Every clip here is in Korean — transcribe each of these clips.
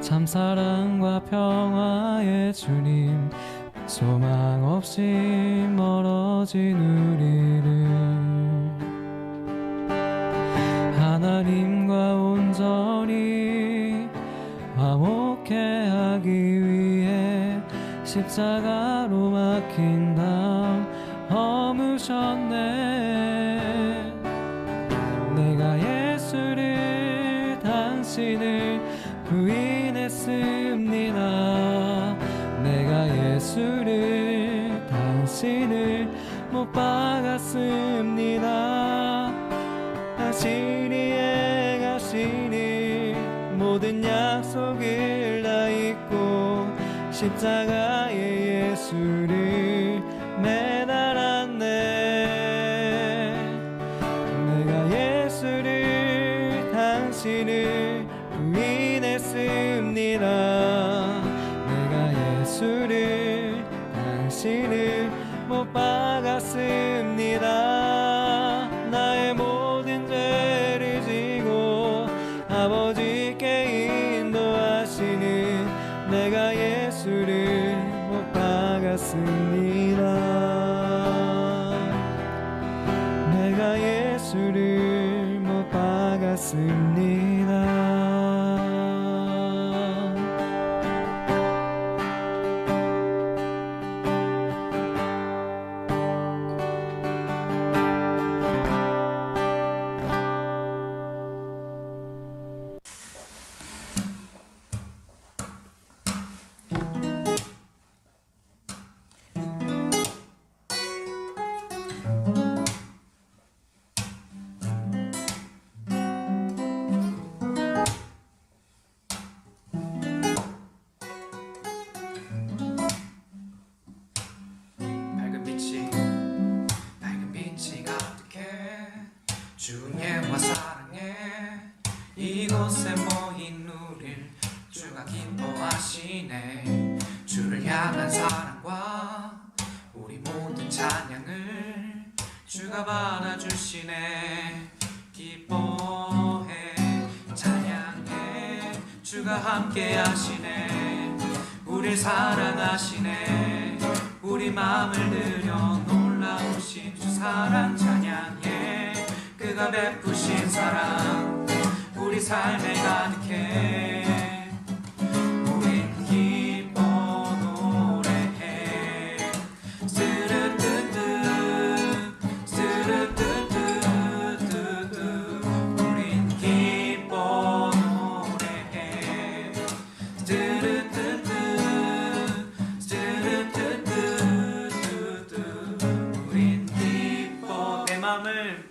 참 사랑과 평화의 주님, 소망 없이 멀어진 우리를 하나님과 온전히 화목해 하기 위해 십자가로 막힌 담 허무셨네. 내가 예수를 당신을 부인했습니다. 내가 예수를 당신을 못 박았습니다. 당신이 행하시니 모든 약속을 다 잊고 십자가에 예수를 매달았네. 내가 예수를 당신을 부인했습니다. 내가 예수를 당신을 못 박았습니다. 나의 모든 죄를 지고 아버지께 인도하시는 내가 예수를 못 박았습니다. 내가 예수를 못 박았습니다. 주님과 사랑해 이곳에 모인 우릴 주가 기뻐하시네. 주를 향한 사랑과 우리 모든 찬양을 주가 받아주시네. 기뻐해 찬양해 주가 함께 하시네. 우릴 사랑하시네. 우리 마음을 들여 놀라우신 주 사랑 찬양해. 그가 베푸신 사랑 우리 삶에 가득해. 우린 기뻐 노래해. 스르뜨뜨 스르뜨뜨뜨뜨 우린 기뻐 노래해. 스르뜨뜨 스르뜨뜨뜨뜨 우린 기뻐. 내 마음을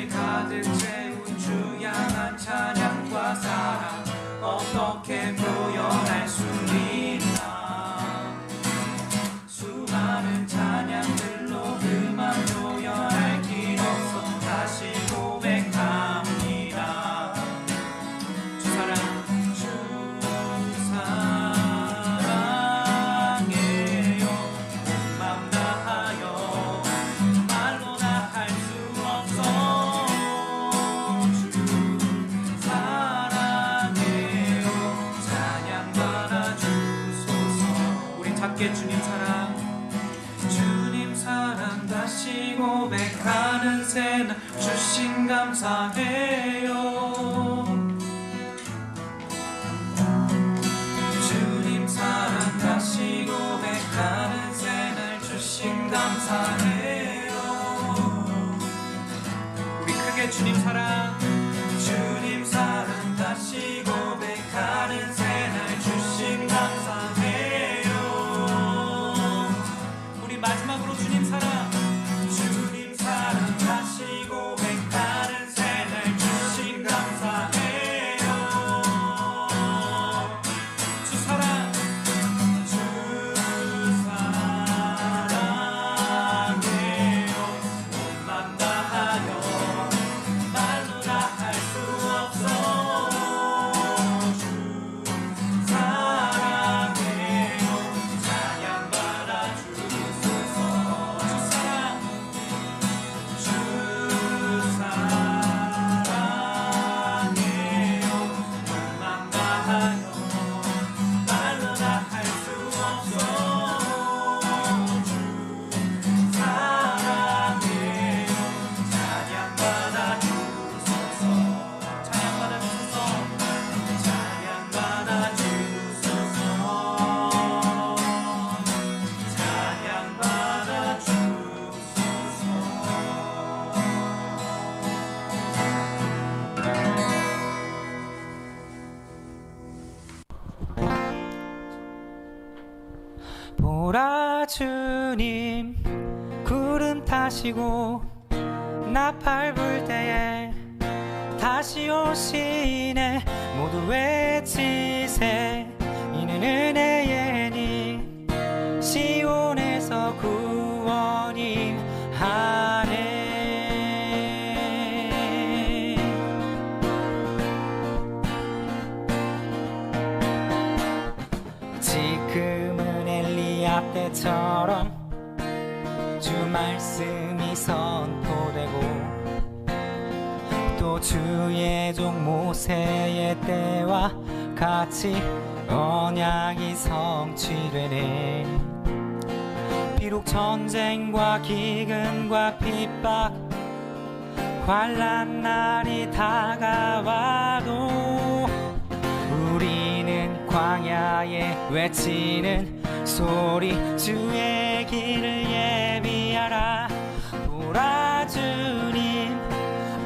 가득 채운 주 향한 찬양과 사랑 어떻게 표현할 수 있나. 수많은 찬양들로 그만 표현할 길 없어 다시 고백합니다. 주 사랑 주 사랑해요. 마음 다하여 말로 다 할 수 없어. 주님 사랑 다시 고백하는 새날 주신 감사해요. 주님 사랑 다시 고백하는 새날 주신 감사해요. 우리 크게 주님 사랑 다시 고백하는 새날 주신 감사해요. 마지막으로 주님 사랑 다시 고백하는 새날 주신 보라 주님 구름 타시고 나팔 불 때에 다시 오시네. 모두 외치세. 이는 은혜의 니 시온에서 구원임 하네. 지금은 엘리야 때처럼 주 말씀이 선포되고 또 주의 종 모세의 때와 같이 언약이 성취되네. 비록 전쟁과 기근과 핍박 환난 날이 다가와도 우리는 광야에 외치는 소리 주의 길을 예비하라. 보라 주님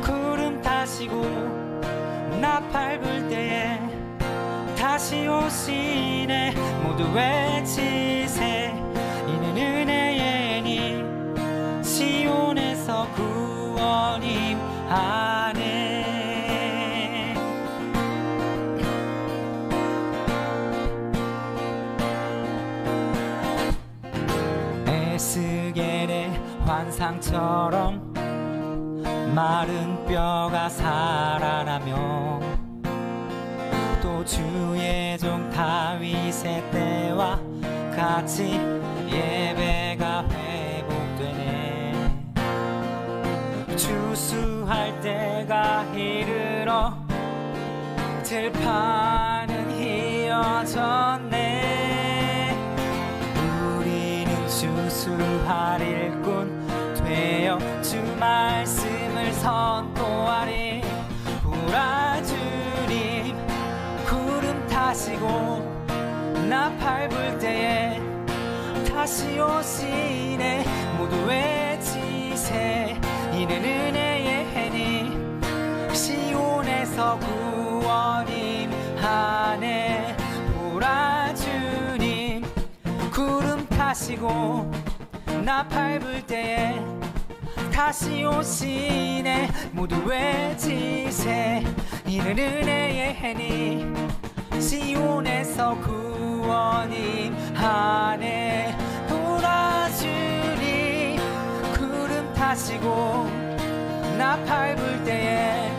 구름 타시고 나팔 불 때에 다시 오시네. 모두 외치세. 이는 은혜의 니 시온에서 구원임 하네. 에스겔의 환상처럼 마른 뼈가 살아나며 또 주의 종 다윗의 때와 같이 예배가 회복되네. 추수할 때가 이르러 들판은 휘어졌네. 우리는 추수할 일꾼 되어 주 말씀을 선포하리. 보라 주님 구름 타시고 나팔 불 때에 다시 오시네. 모두 외치세. 이는 은혜의 해니 시온에서 구원임 하네. 보라 주님 구름 타시고 나팔 불 때에 다시 오시네. 모두 외치세. 이는 은혜의 해니 시온에서 구원임 하네. 보라 주님 구름 타시고 나팔 불 때에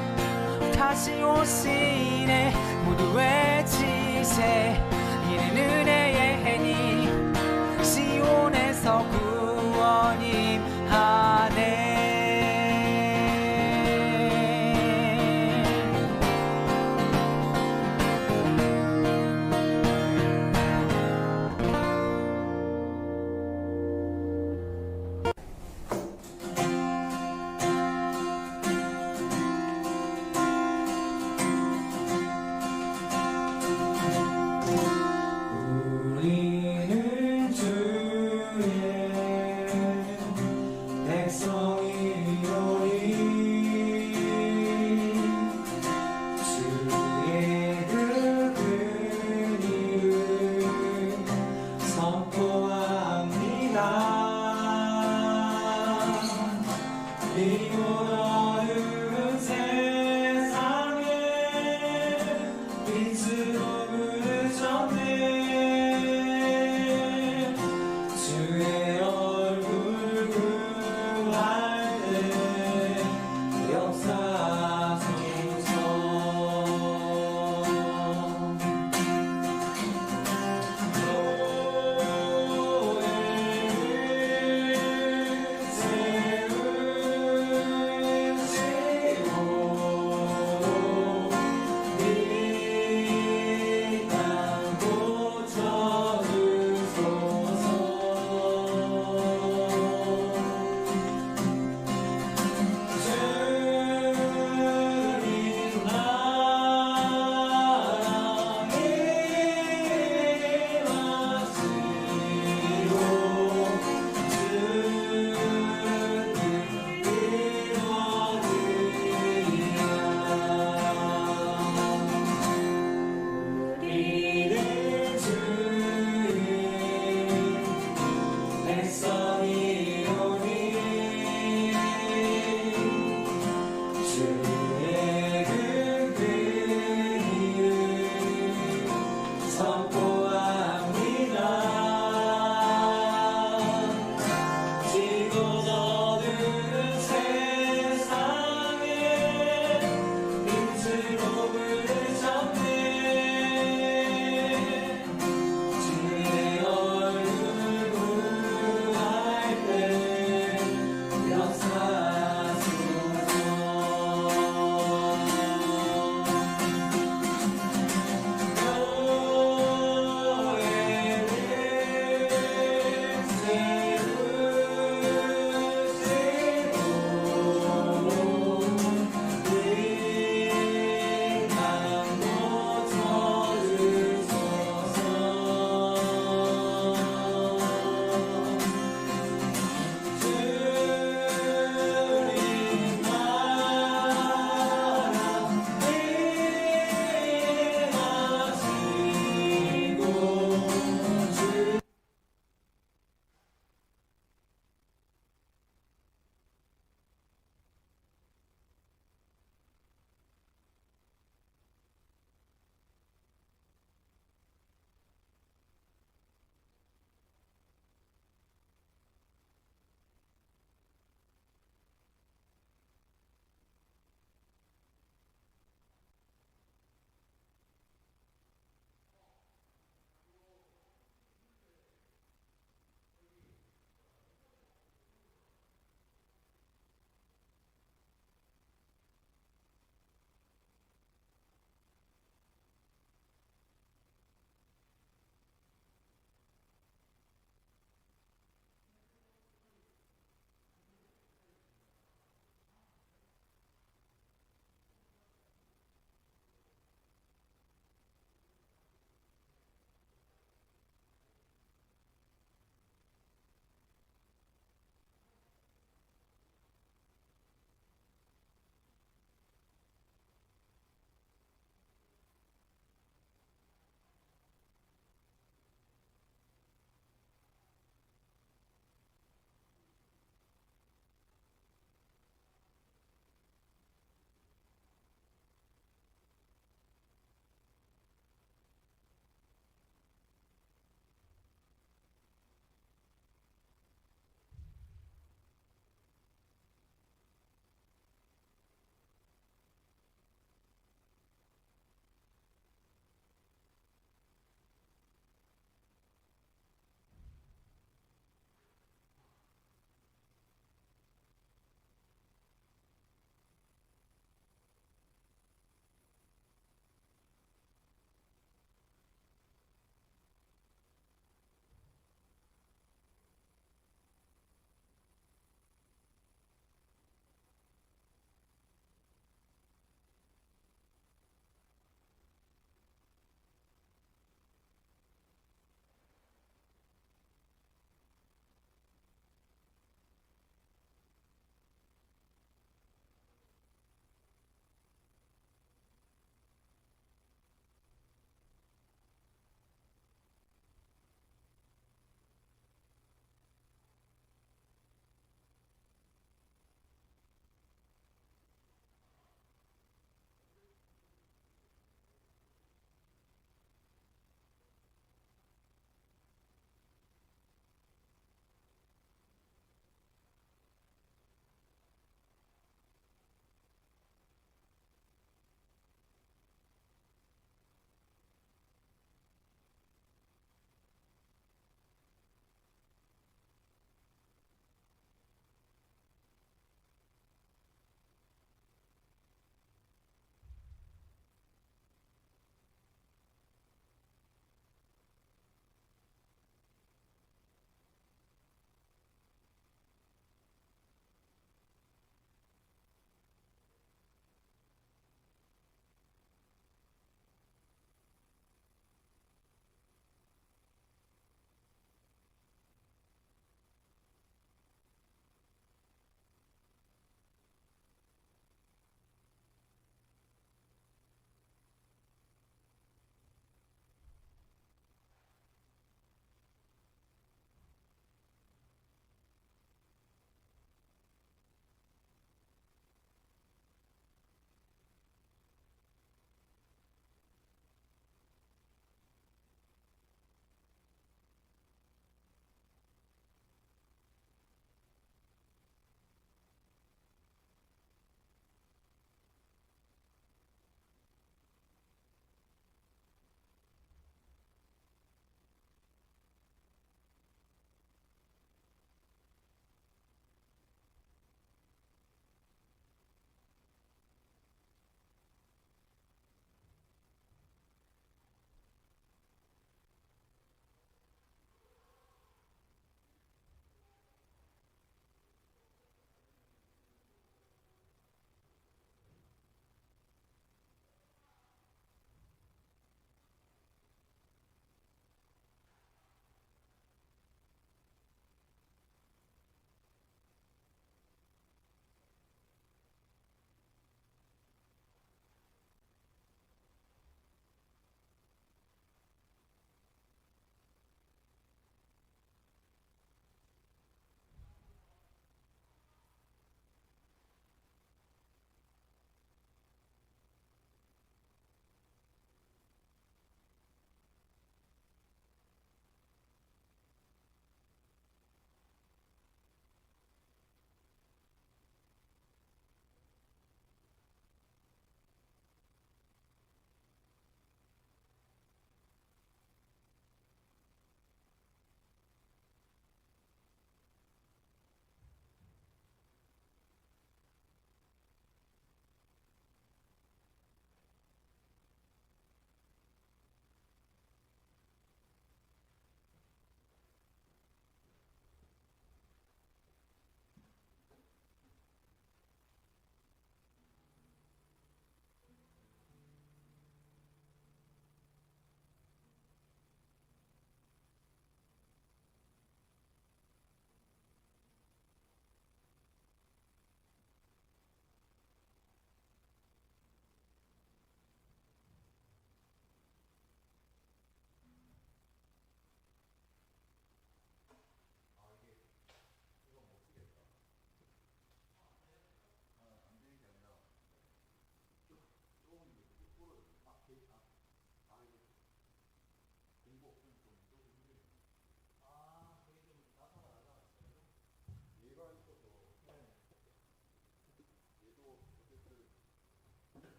다시 오시네. 모두 외치세. 이는 은혜의 해니 시온에서 구원임 하네.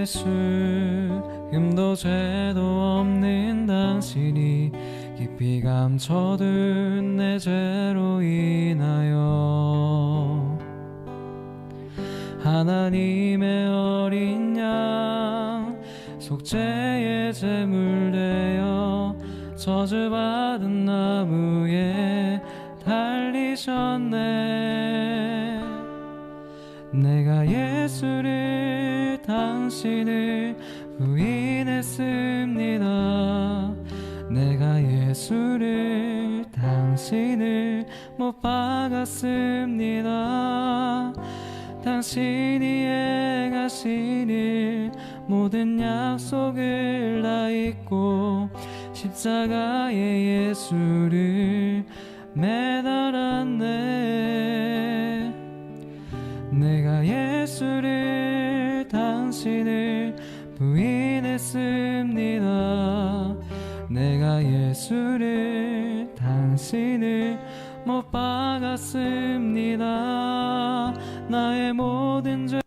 예수 흠도 죄도 없는 당신이 깊이 감춰둔 내 죄로 인하여 하나님의 어린 양 속죄의 제물 되어 저주받은 나무에 달리셨네. 내가 예수를 당신을 부인했습니다. 내가 예수를 당신을 못 박았습니다. 당신이 행하시는 모든 약속을 다 잊고 십자가에 예수를 매달았네. 내가 예수를 당신을 부인했습니다. 내가 예수를 당신을 못 박았습니다. 나의 모든 죄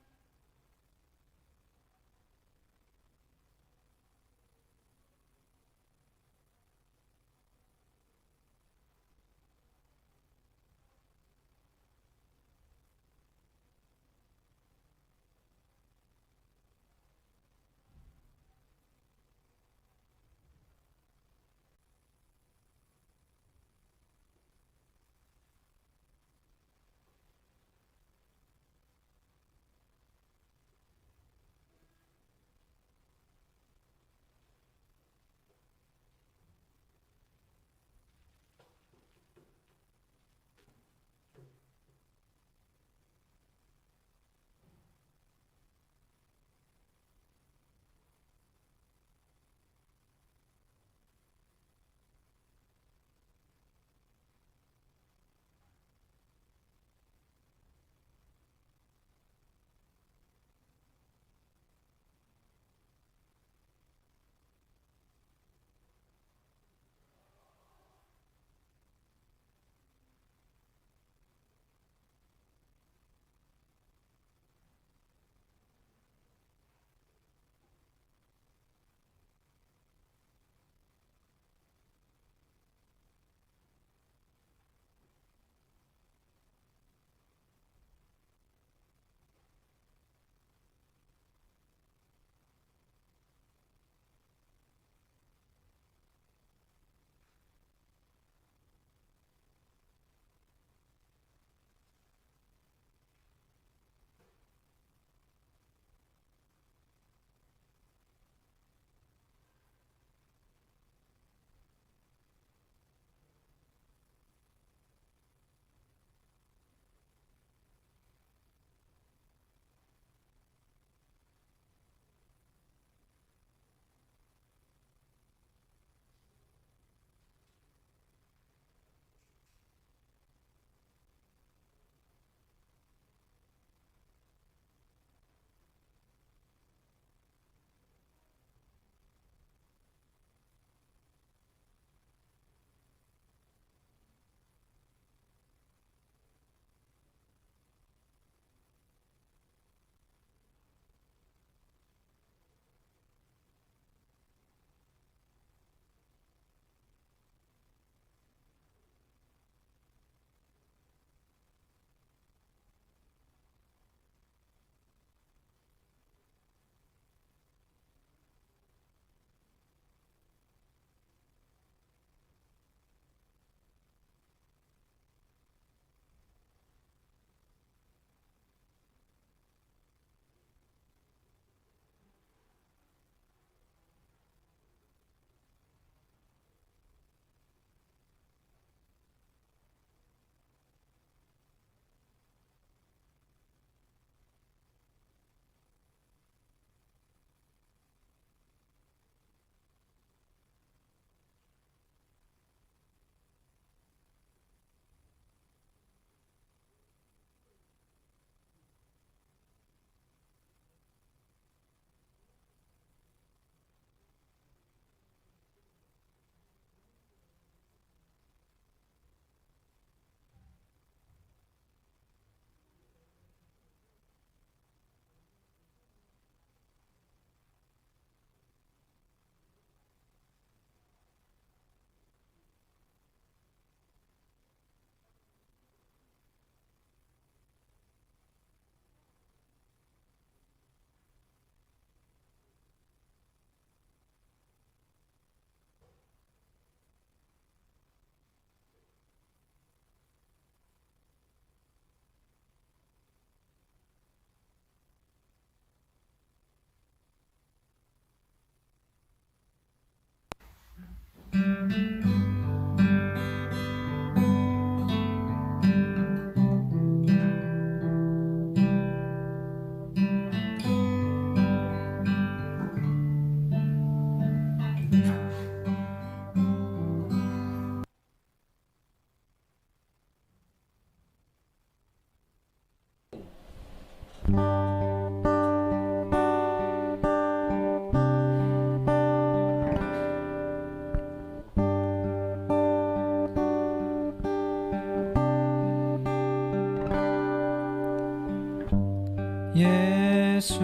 예수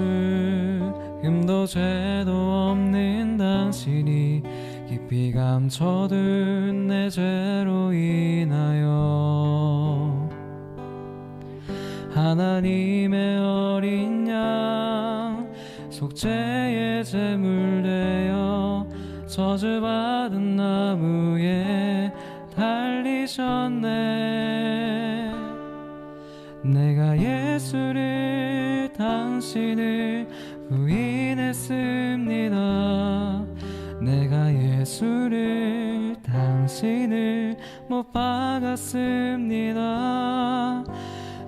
흠도 죄도 없는 당신이 깊이 감춰둔 내 죄로 인하여 하나님의 어린 양 속죄의 제물 되어 저주받은 나무에 달리셨네. 내가 예수를 당신을 부인했습니다. 내가 예수를 당신을 못 박았습니다.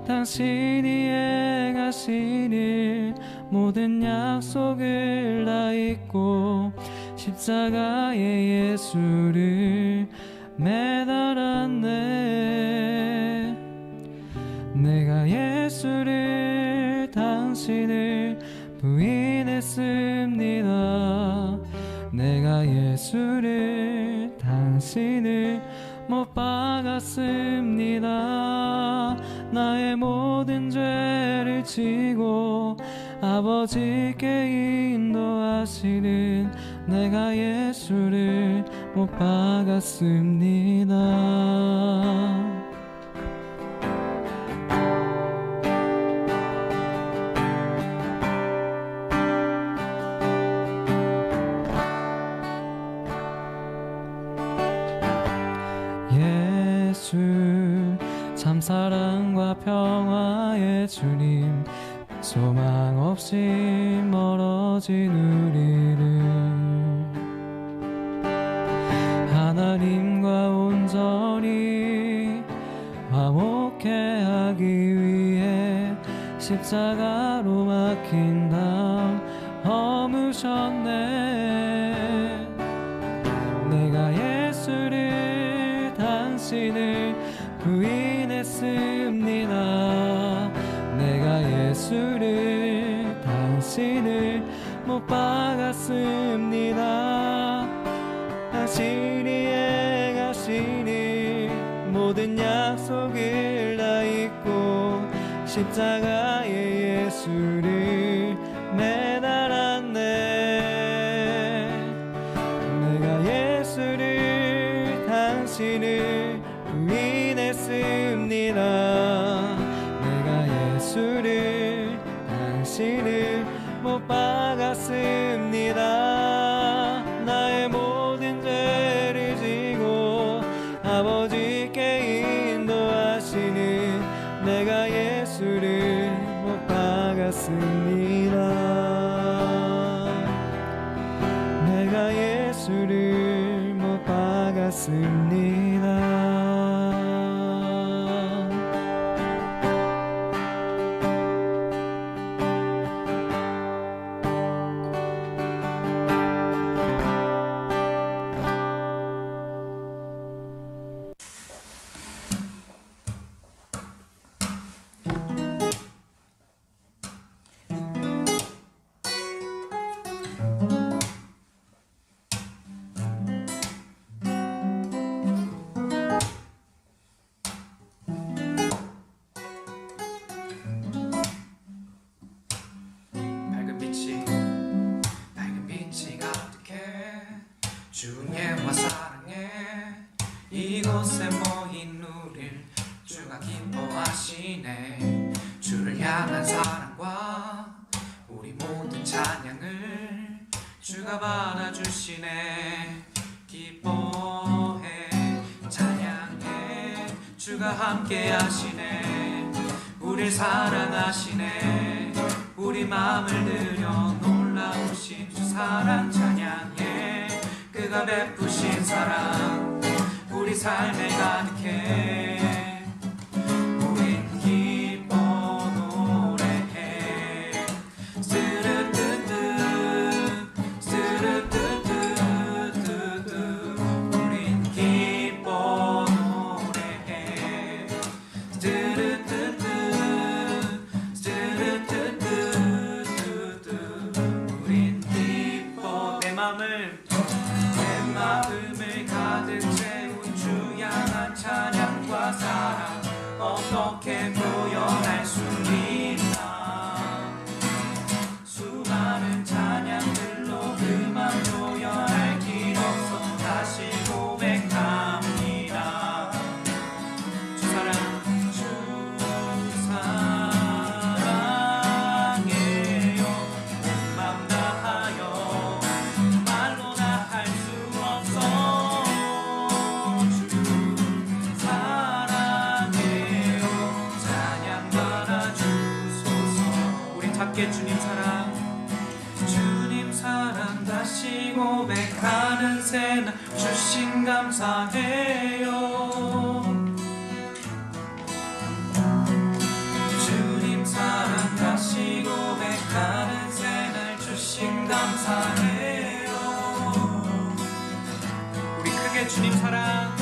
당신이 행하신 일 모든 약속을 다 잊고 십자가에 예수를 매달았네. 내가 예수를 당신을 부인했습니다. 내가 예수를 당신을 못 박았습니다. 나의 모든 죄를 지고 아버지께 인도하시는 내가 예수를 못 박았습니다. 예수 참 사랑과 평화의 주님, 소망 없이 멀어진 우리를 하나님과 온전히 화목해 하기 위해 십자가로 막힌 담 허무셨네. 내가 예수를 당신을 부인했습니다. 내가 예수를 당신을 못 박았습니다. 당신이 행하신 일 모든 약속을 다 잊고 십자가에 예수를 매달았네. 내가 예수를 당신을 부인했습니다. 내가 예수를 당신을 못 박았습니다. 나의 모든 죄를 지고 아버지께 인도하시는 내가 예수를 못 박았습니다. 내가 예수를 못 박았습니다. 주님과 사랑해 이곳에 모인 우릴 주가 기뻐하시네. 주를 향한 사랑과 우리 모든 찬양을 주가 받아주시네. 기뻐해 찬양해 주가 함께 하시네. 우릴 사랑하시네. 우리 마음을 들여 놀라우신 주 사랑 찬양해. 그 그가 베푸신 사랑 우리 삶에 가득해. 우린 기뻐 노래해. 스르뜨뜨 스르뜨뜨뜨뜨 우린 기뻐 노래해. 스르뜨뜨 스르뜨뜨뜨뜨 우린 기뻐. 내 마음을 가득 채운 주 향한 찬양과 사랑 어떻게 표현할 수 있나. 수많은 찬양들로 그만 표현할 길 없어 다시 고백합니다. 주 사랑 주 사랑해요. 온 맘 다하여 말로 다 할 수 없어. 주 사랑해요. 찬양 받아 주소서. 우리 함께 주님 사랑 주님 사랑 다시 고백하는 새날 주신 감사해요. 주님 사랑 다시 고백하는 새날 주신 감사해요. 우리 크게 주님 사랑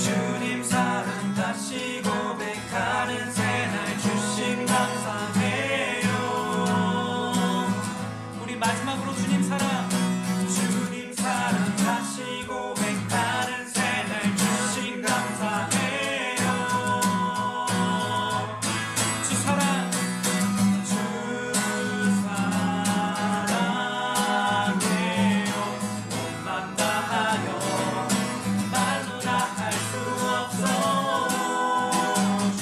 주님 사랑 다시 고백하는 새날 주신 감사해요. 우리 마지막으로 주님 사랑 다시 고백하는 새날 주신 감사해요. 주 사랑 주 사랑해요. 온 맘 다하여 말로 다 할 수 없어. 주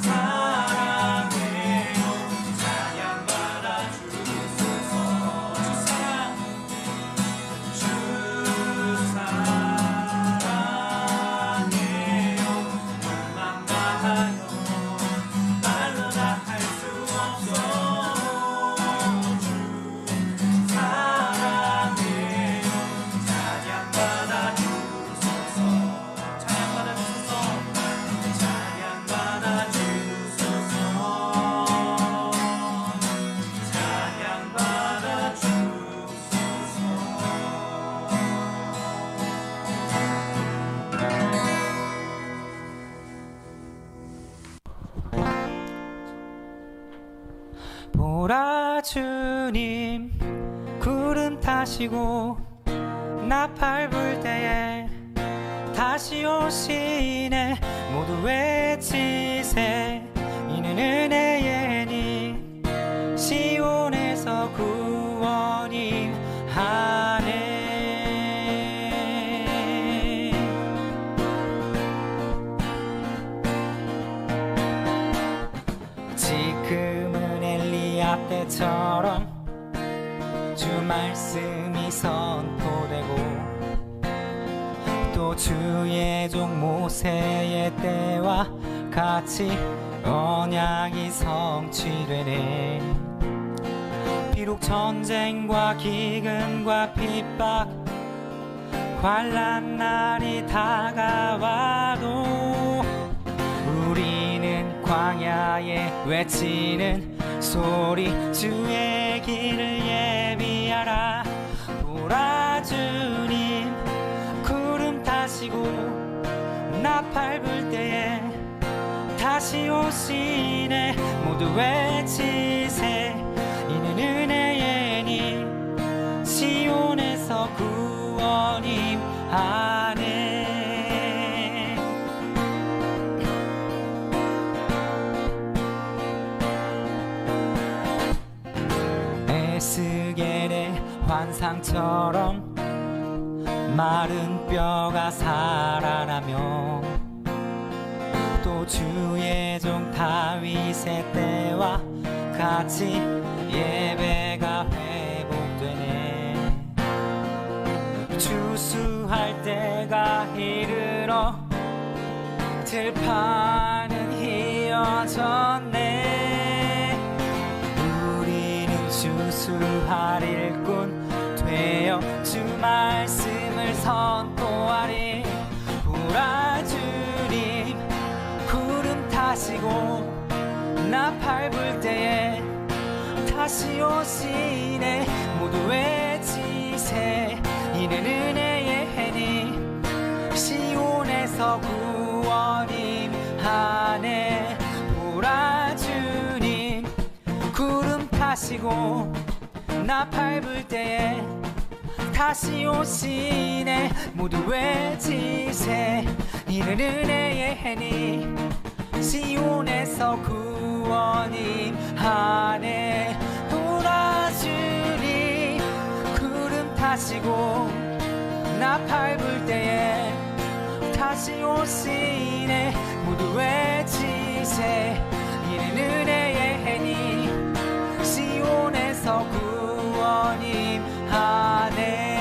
사랑해요. 찬양 받아 주소서. 주 사랑 주 사랑해요. 온 맘 다하여 말로 다 할 수 없어. 주 사랑해요. 찬양 받아 주소서. 찬양 받아 주소서. 찬양 받아 주소서. 찬양 받아 주소서. 보라 주님 구름 타시고 나팔 불 때에 다시 오시네. 모두 외치세. 이는 은혜의 님 시온에서 구원이 하네. 지금은 엘리야 때처럼 주 말씀이 선포되고 또 주의 종 모세의 때와 같이 언약이 성취되네. 비록 전쟁과 기근과 핍박 환난 날이 다가와도 우리는 광야에 외치는 소리 주의 길을 예비하라. 보라 주님 구름 타시고 나팔 불 때에 다시 오시네. 모두 외치세. 이는 은혜의 님 시온에서 구원임 하네. 에스겔의 환상처럼 마른 뼈가 살아나며 또 주의 종 다윗의 때와 같이 예배가 회복되네. 주수할 때가 이르러 들판은 휘어졌네. 우리는 주수할 일꾼 되어 주 말씀을 선포하리. 보라 주님 구름 타시고 나팔 불 때에 다시 오시네. 모두 외치세. 이는 은혜의 해니 시온에서 구원임 하네. 보라 주님 구름 타시고 나팔 불 때에 다시 오시네. 모두 외치세. 이는 은혜의 해니 시온에서 구원임 하네. 보라 주님 구름 타시고 나팔 불 때에 다시 오시네. 모두 외치세. 이는 은혜의 해니 시온에서 구원임 하네.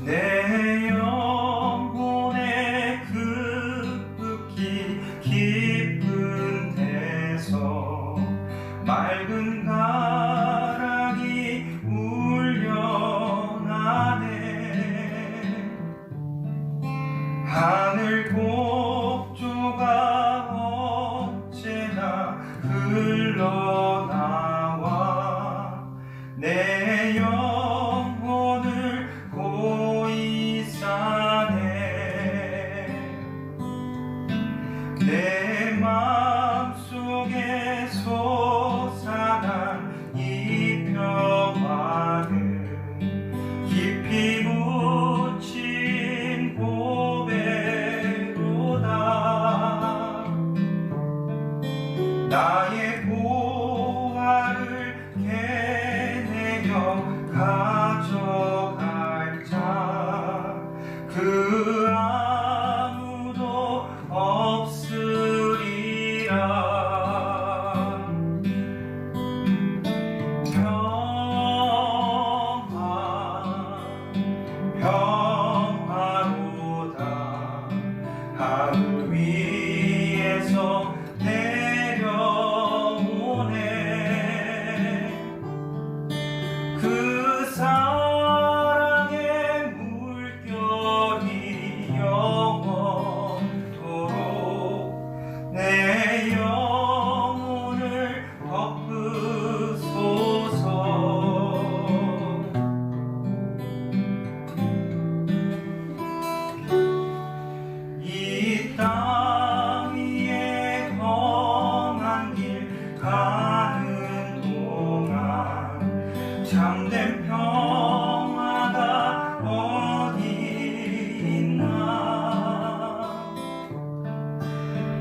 내 영혼의 급기 깊은 데서 맑은 가락이 울려나네. 하늘 곡조가 언제나 흘러나와 내 영혼을 고이 싸네. 내 마음속에 솟아난 이 평화는 깊이 묻힌 고백로다. 나의 보화를 캐내려 가져갈 자 그 아무도 없으리라. 평화로다. 하늘 위에서 내려오네. 그 사랑의 물결이 영원토록 내 영혼을 덮으소서. 이 땅 위에 험한 길 가는 동안 참된 평화가 어디 있나.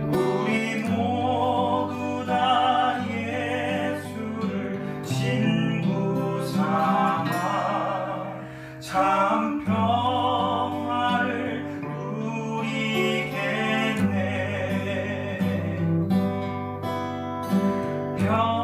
우리 모두 다 예수를 친구 삼아 참 평화를 누리겠네. 평화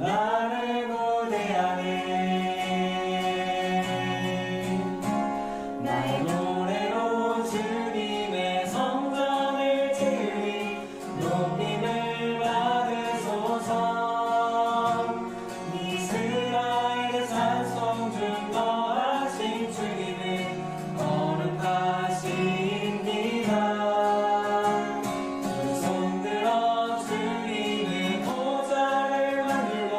나를 고대하네. 나의 노래로 주님의 성전을 지으리. 높임을 받으소서. 이스라엘의 찬송 중 거하신 주님은 거룩하십니다. 두 손 들어 주님의 보좌를 만들고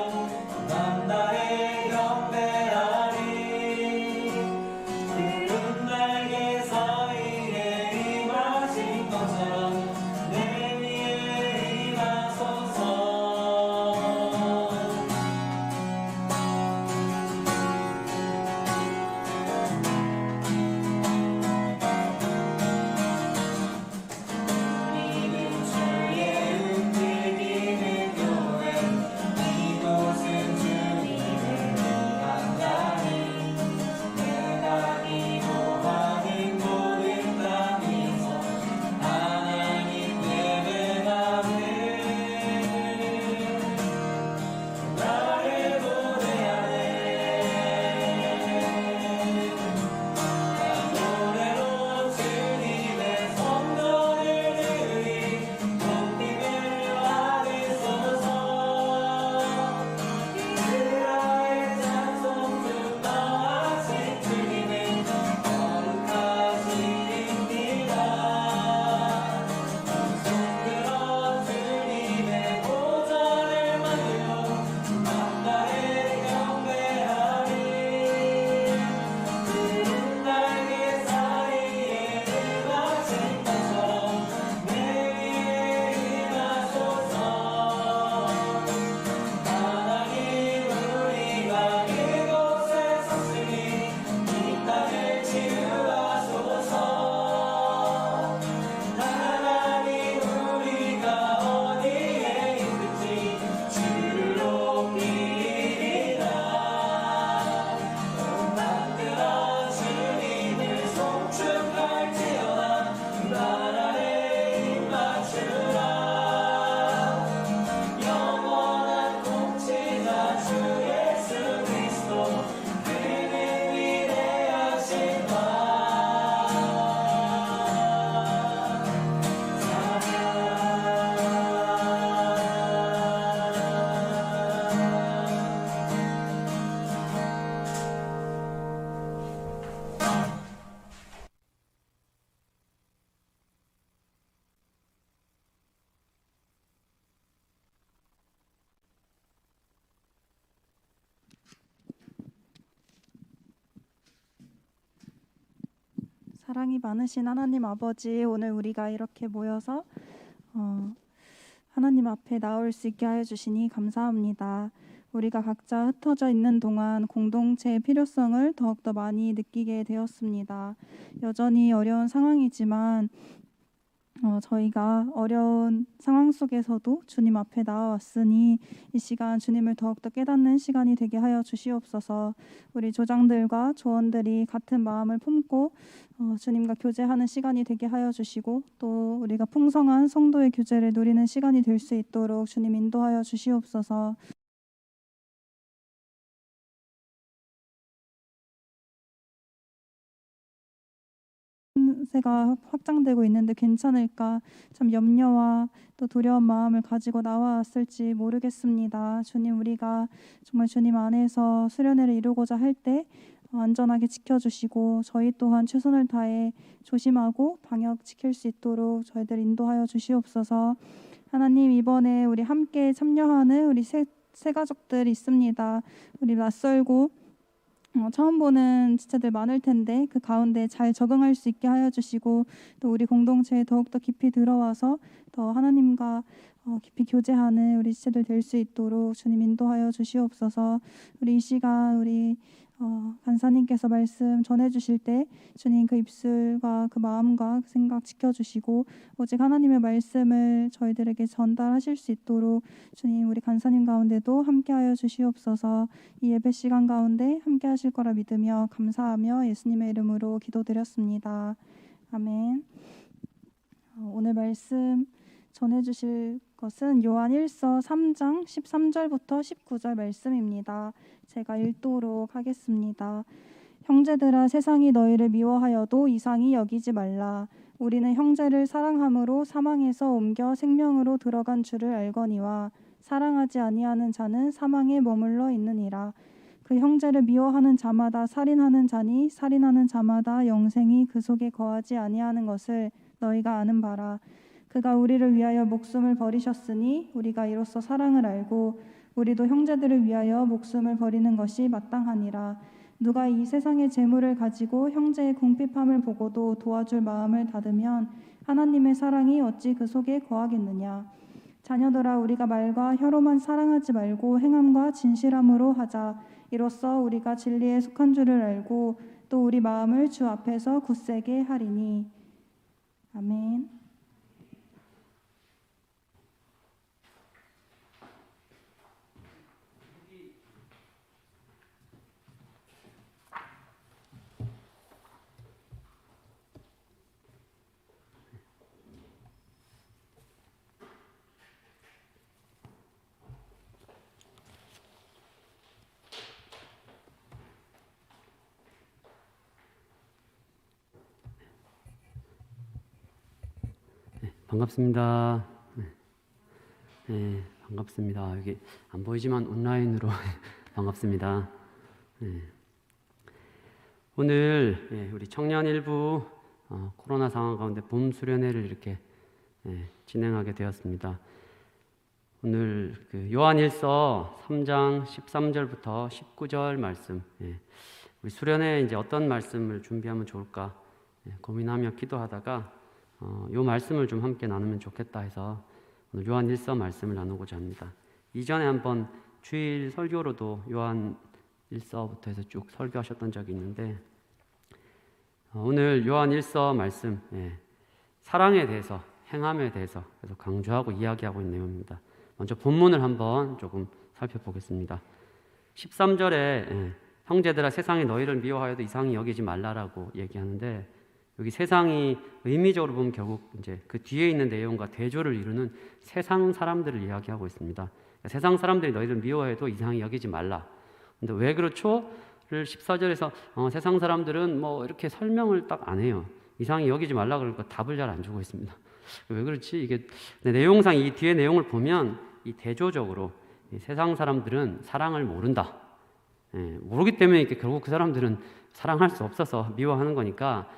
남다에 경배하리. 푸른 날개 사이에 임하신 것처럼 내 위에 임하소서. 우리는 주의 움직이는 교회, 이곳은 주님을 위한 자리. 내가 기도하는 모든 땅에서 하나님 예배하네. 나를 고대하네. 노래로 주님의 성전을 지으리. 높임을 받으소서. 이스라엘 찬송 중 거하신 주님은 거룩하십니다. 두 손 들어 주님의 보좌를 만들고 남다에 경배하리. 푸른 날개 사이에 임하신 것처럼 내 위에 임하소서. 하나님 우리가 이곳에 섰으니 이 땅을 치유하소서. 하나님 우리가 어디에 있든지 주를 높이리라. 만들어 주님을 송축할지어다. 나라에 입맞추라. 영원한 통치자 주 예수 그리스도, 그는 위대하신 바. 사랑이 많으신 하나님 아버지, 오늘 우리가 이렇게 모여서 하나님 앞에 나올 수 있게 하여 주시니 감사합니다. 우리가 각자 흩어져 있는 동안 공동체의 필요성을 더욱더 많이 느끼게 되었습니다. 여전히 어려운 상황이지만 저희가 어려운 상황 속에서도 주님 앞에 나와왔으니 이 시간 주님을 더욱더 깨닫는 시간이 되게 하여 주시옵소서. 우리 조장들과 조원들이 같은 마음을 품고 주님과 교제하는 시간이 되게 하여 주시고, 또 우리가 풍성한 성도의 교제를 누리는 시간이 될 수 있도록 주님 인도하여 주시옵소서. 세가 확장되고 있는데 괜찮을까 참 염려와 또 두려운 마음을 가지고 나와왔을지 모르겠습니다. 주님, 우리가 정말 주님 안에서 수련회를 이루고자 할 때 안전하게 지켜주시고, 저희 또한 최선을 다해 조심하고 방역 지킬 수 있도록 저희들 인도하여 주시옵소서. 하나님, 이번에 우리 함께 참여하는 우리 새 가족들 있습니다. 우리 낯설고 처음 보는 지체들 많을 텐데 그 가운데 잘 적응할 수 있게 하여 주시고, 또 우리 공동체에 더욱더 깊이 들어와서 더 하나님과 깊이 교제하는 우리 지체들 될 수 있도록 주님 인도하여 주시옵소서. 우리 이 시간 우리 간사님께서 말씀 전해주실 때 주님 그 입술과 그 마음과 그 생각 지켜주시고, 오직 하나님의 말씀을 저희들에게 전달하실 수 있도록 주님 우리 간사님 가운데도 함께하여 주시옵소서. 이 예배 시간 가운데 함께하실 거라 믿으며 감사하며 예수님의 이름으로 기도드렸습니다. 아멘. 오늘 말씀 전해주실 것은 요한 1서 3장 13절부터 19절 말씀입니다. 제가 읽도록 하겠습니다. 형제들아, 세상이 너희를 미워하여도 이상히 여기지 말라. 우리는 형제를 사랑함으로 사망에서 옮겨 생명으로 들어간 줄을 알거니와 사랑하지 아니하는 자는 사망에 머물러 있느니라. 그 형제를 미워하는 자마다 살인하는 자니 살인하는 자마다 영생이 그 속에 거하지 아니하는 것을 너희가 아는 바라. 그가 우리를 위하여 목숨을 버리셨으니 우리가 이로써 사랑을 알고 우리도 형제들을 위하여 목숨을 버리는 것이 마땅하니라. 누가 이 세상의 재물을 가지고 형제의 궁핍함을 보고도 도와줄 마음을 닫으면 하나님의 사랑이 어찌 그 속에 거하겠느냐. 자녀들아, 우리가 말과 혀로만 사랑하지 말고 행함과 진실함으로 하자. 이로써 우리가 진리에 속한 줄을 알고 또 우리 마음을 주 앞에서 굳세게 하리니. 아멘. 반갑습니다. 네, 반갑습니다. 여기 안 보이지만 온라인으로 반갑습니다. 오늘 우리 청년 일부 코로나 상황 가운데 봄 수련회를 이렇게 진행하게 되었습니다. 오늘 그 요한일서 3장 13절부터 19절 말씀, 우리 수련회에 이제 어떤 말씀을 준비하면 좋을까 고민하며 기도하다가 요 말씀을 좀 함께 나누면 좋겠다 해서 오늘 요한일서 말씀을 나누고자 합니다. 이전에 한번 주일 설교로도 요한일서부터 해서 쭉 설교하셨던 적이 있는데 오늘 요한일서 말씀 사랑에 대해서 행함에 대해서 계속 강조하고 이야기하고 있는 내용입니다. 먼저 본문을 한번 조금 살펴보겠습니다. 13절에 형제들아, 세상이 너희를 미워하여도 이상히 여기지 말라라고 얘기하는데 여기 세상이 의미적으로 보면 결국 이제 그 뒤에 있는 내용과 대조를 이루는 세상 사람들을 이야기하고 있습니다. 세상 사람들이 너희를 미워해도 이상히 여기지 말라. 근데 왜 그렇죠?를 14절에서 세상 사람들은 뭐 이렇게 설명을 딱 안 해요. 이상히 여기지 말라 그러니까 답을 잘 안 주고 있습니다. 왜 그렇지? 이게 내용상 이 뒤에 내용을 보면 이 대조적으로 이 세상 사람들은 사랑을 모른다. 모르기 때문에 이렇게 결국 그 사람들은 사랑할 수 없어서 미워하는 거니까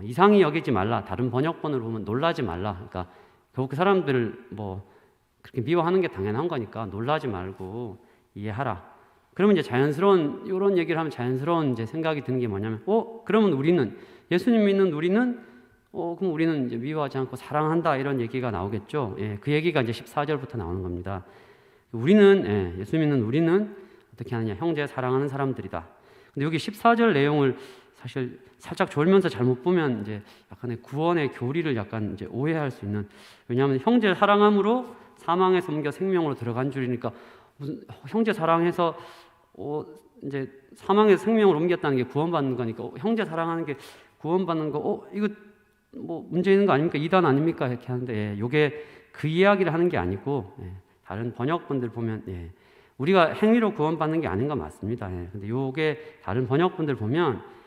이상히 여기지 말라. 다른 번역본을 보면 놀라지 말라. 그러니까 결국 그 사람들을 뭐 그렇게 미워하는 게 당연한 거니까 놀라지 말고 이해하라. 그러면 이제 자연스러운 이런 얘기를 하면 자연스러운 이제 생각이 드는 게 뭐냐면, 그러면 우리는 예수님 믿는 우리는 그럼 우리는 이제 미워하지 않고 사랑한다 이런 얘기가 나오겠죠. 그 얘기가 이제 14절부터 나오는 겁니다. 우리는 예수 믿는 우리는 어떻게 하느냐? 형제 사랑하는 사람들이다. 근데 여기 14절 내용을 사실 살짝 졸면서 잘못 보면 이제 약간의 구원의 교리를 약간 이제 오해할 수 있는, 왜냐하면 형제 사랑함으로 사망에서 옮겨 생명으로 들어간 줄이니까 무슨 형제 사랑해서 이제 사망에서 생명으로 옮겼다는 게 구원받는 거니까 형제 사랑하는 게 구원받는 거 이거 뭐 문제 있는 거 아닙니까? 이단 아닙니까? 이렇게 하는데 이게 그 이야기를 하는 게 아니고 다른 번역본들 보면 우리가 행위로 구원받는 게 아닌 거 맞습니다. 근데 이게 다른 번역본들 보면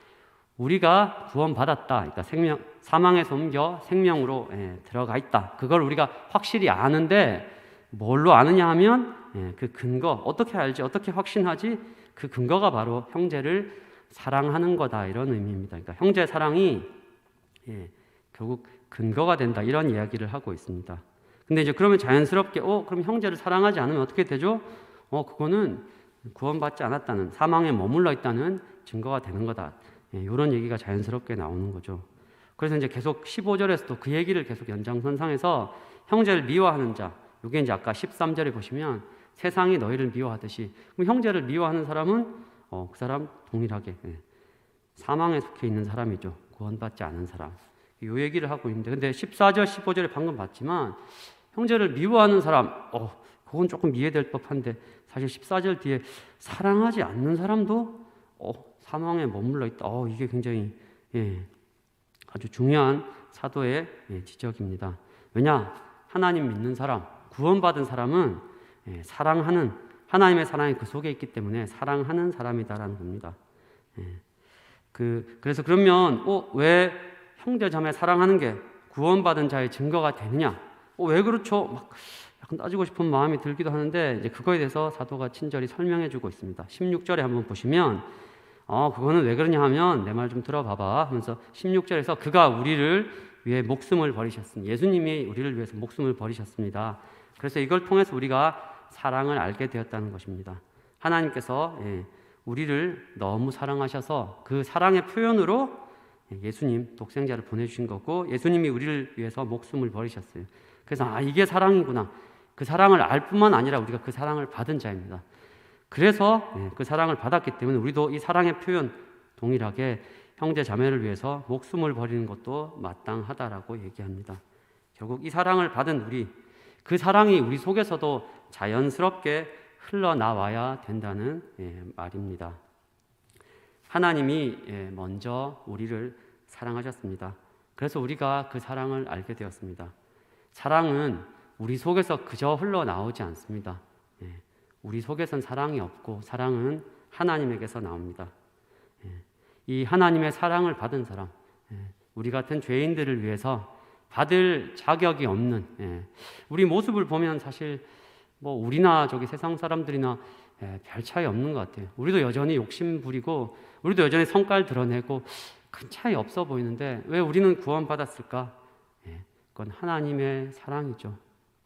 우리가 구원받았다. 그러니까 사망에서 옮겨 생명으로 들어가 있다. 그걸 우리가 확실히 아는데 뭘로 아느냐 하면 그 근거, 어떻게 알지? 어떻게 확신하지? 그 근거가 바로 형제를 사랑하는 거다. 이런 의미입니다. 그러니까 형제 사랑이 결국 근거가 된다. 이런 이야기를 하고 있습니다. 근데 이제 그러면 자연스럽게 그럼 형제를 사랑하지 않으면 어떻게 되죠? 그거는 구원받지 않았다는, 사망에 머물러 있다는 증거가 되는 거다. 이런 얘기가 자연스럽게 나오는 거죠. 그래서 이제 계속 15절에서도 그 얘기를 계속 연장선상에서 형제를 미워하는 자, 이게 이제 아까 13절에 보시면 세상이 너희를 미워하듯이, 그럼 형제를 미워하는 사람은 그 사람 동일하게 사망에 속해 있는 사람이죠. 구원받지 않은 사람. 이 얘기를 하고 있는데, 근데 14절, 15절에 방금 봤지만 형제를 미워하는 사람, 그건 조금 이해될 법한데 사실 14절 뒤에 사랑하지 않는 사람도 사망에 머물러 있다. 이게 굉장히 아주 중요한 사도의 지적입니다. 왜냐? 하나님 믿는 사람, 구원받은 사람은 사랑하는 하나님의 사랑이 그 속에 있기 때문에 사랑하는 사람이다라는 겁니다. 그래서 그러면 왜 형제 자매 사랑하는 게 구원받은 자의 증거가 되느냐? 왜 그렇죠? 막 약간 따지고 싶은 마음이 들기도 하는데 이제 그거에 대해서 사도가 친절히 설명해주고 있습니다. 16절에 한번 보시면 그거는 왜 그러냐 하면 내 말 좀 들어봐봐 하면서 16절에서 그가 우리를 위해 목숨을 버리셨으니 예수님이 우리를 위해서 목숨을 버리셨습니다. 그래서 이걸 통해서 우리가 사랑을 알게 되었다는 것입니다. 하나님께서 우리를 너무 사랑하셔서 그 사랑의 표현으로 예수님 독생자를 보내주신 거고 예수님이 우리를 위해서 목숨을 버리셨어요. 그래서 이게 사랑이구나. 그 사랑을 알 뿐만 아니라 우리가 그 사랑을 받은 자입니다. 그래서 그 사랑을 받았기 때문에 우리도 이 사랑의 표현 동일하게 형제 자매를 위해서 목숨을 버리는 것도 마땅하다라고 얘기합니다. 결국 이 사랑을 받은 우리, 그 사랑이 우리 속에서도 자연스럽게 흘러나와야 된다는 말입니다. 하나님이 먼저 우리를 사랑하셨습니다. 그래서 우리가 그 사랑을 알게 되었습니다. 사랑은 우리 속에서 그저 흘러나오지 않습니다. 우리 속에선 사랑이 없고 사랑은 하나님에게서 나옵니다. 이 하나님의 사랑을 받은 사람, 우리 같은 죄인들을 위해서 받을 자격이 없는 우리 모습을 보면 사실 우리나 저기 세상 사람들이나 별 차이 없는 것 같아요. 우리도 여전히 욕심 부리고 우리도 여전히 성깔 드러내고 큰 차이 없어 보이는데 왜 우리는 구원받았을까? 그건 하나님의 사랑이죠.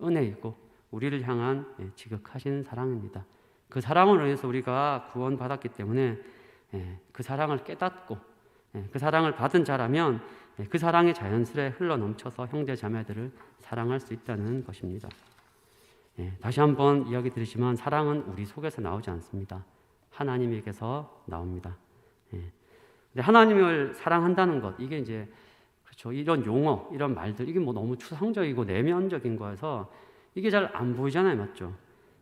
은혜이고 우리를 향한 지극하신 사랑입니다. 그 사랑으로 인해서 우리가 구원받았기 때문에 그 사랑을 깨닫고 그 사랑을 받은 자라면 그 사랑이 자연스레 흘러넘쳐서 형제 자매들을 사랑할 수 있다는 것입니다. 다시 한번 이야기 드리지만 사랑은 우리 속에서 나오지 않습니다. 하나님에게서 나옵니다. 근데 하나님을 사랑한다는 것, 이게 이제 그렇죠. 이런 용어, 이런 말들, 이게 너무 추상적이고 내면적인 거여서 이게 잘 안 보이잖아요, 맞죠?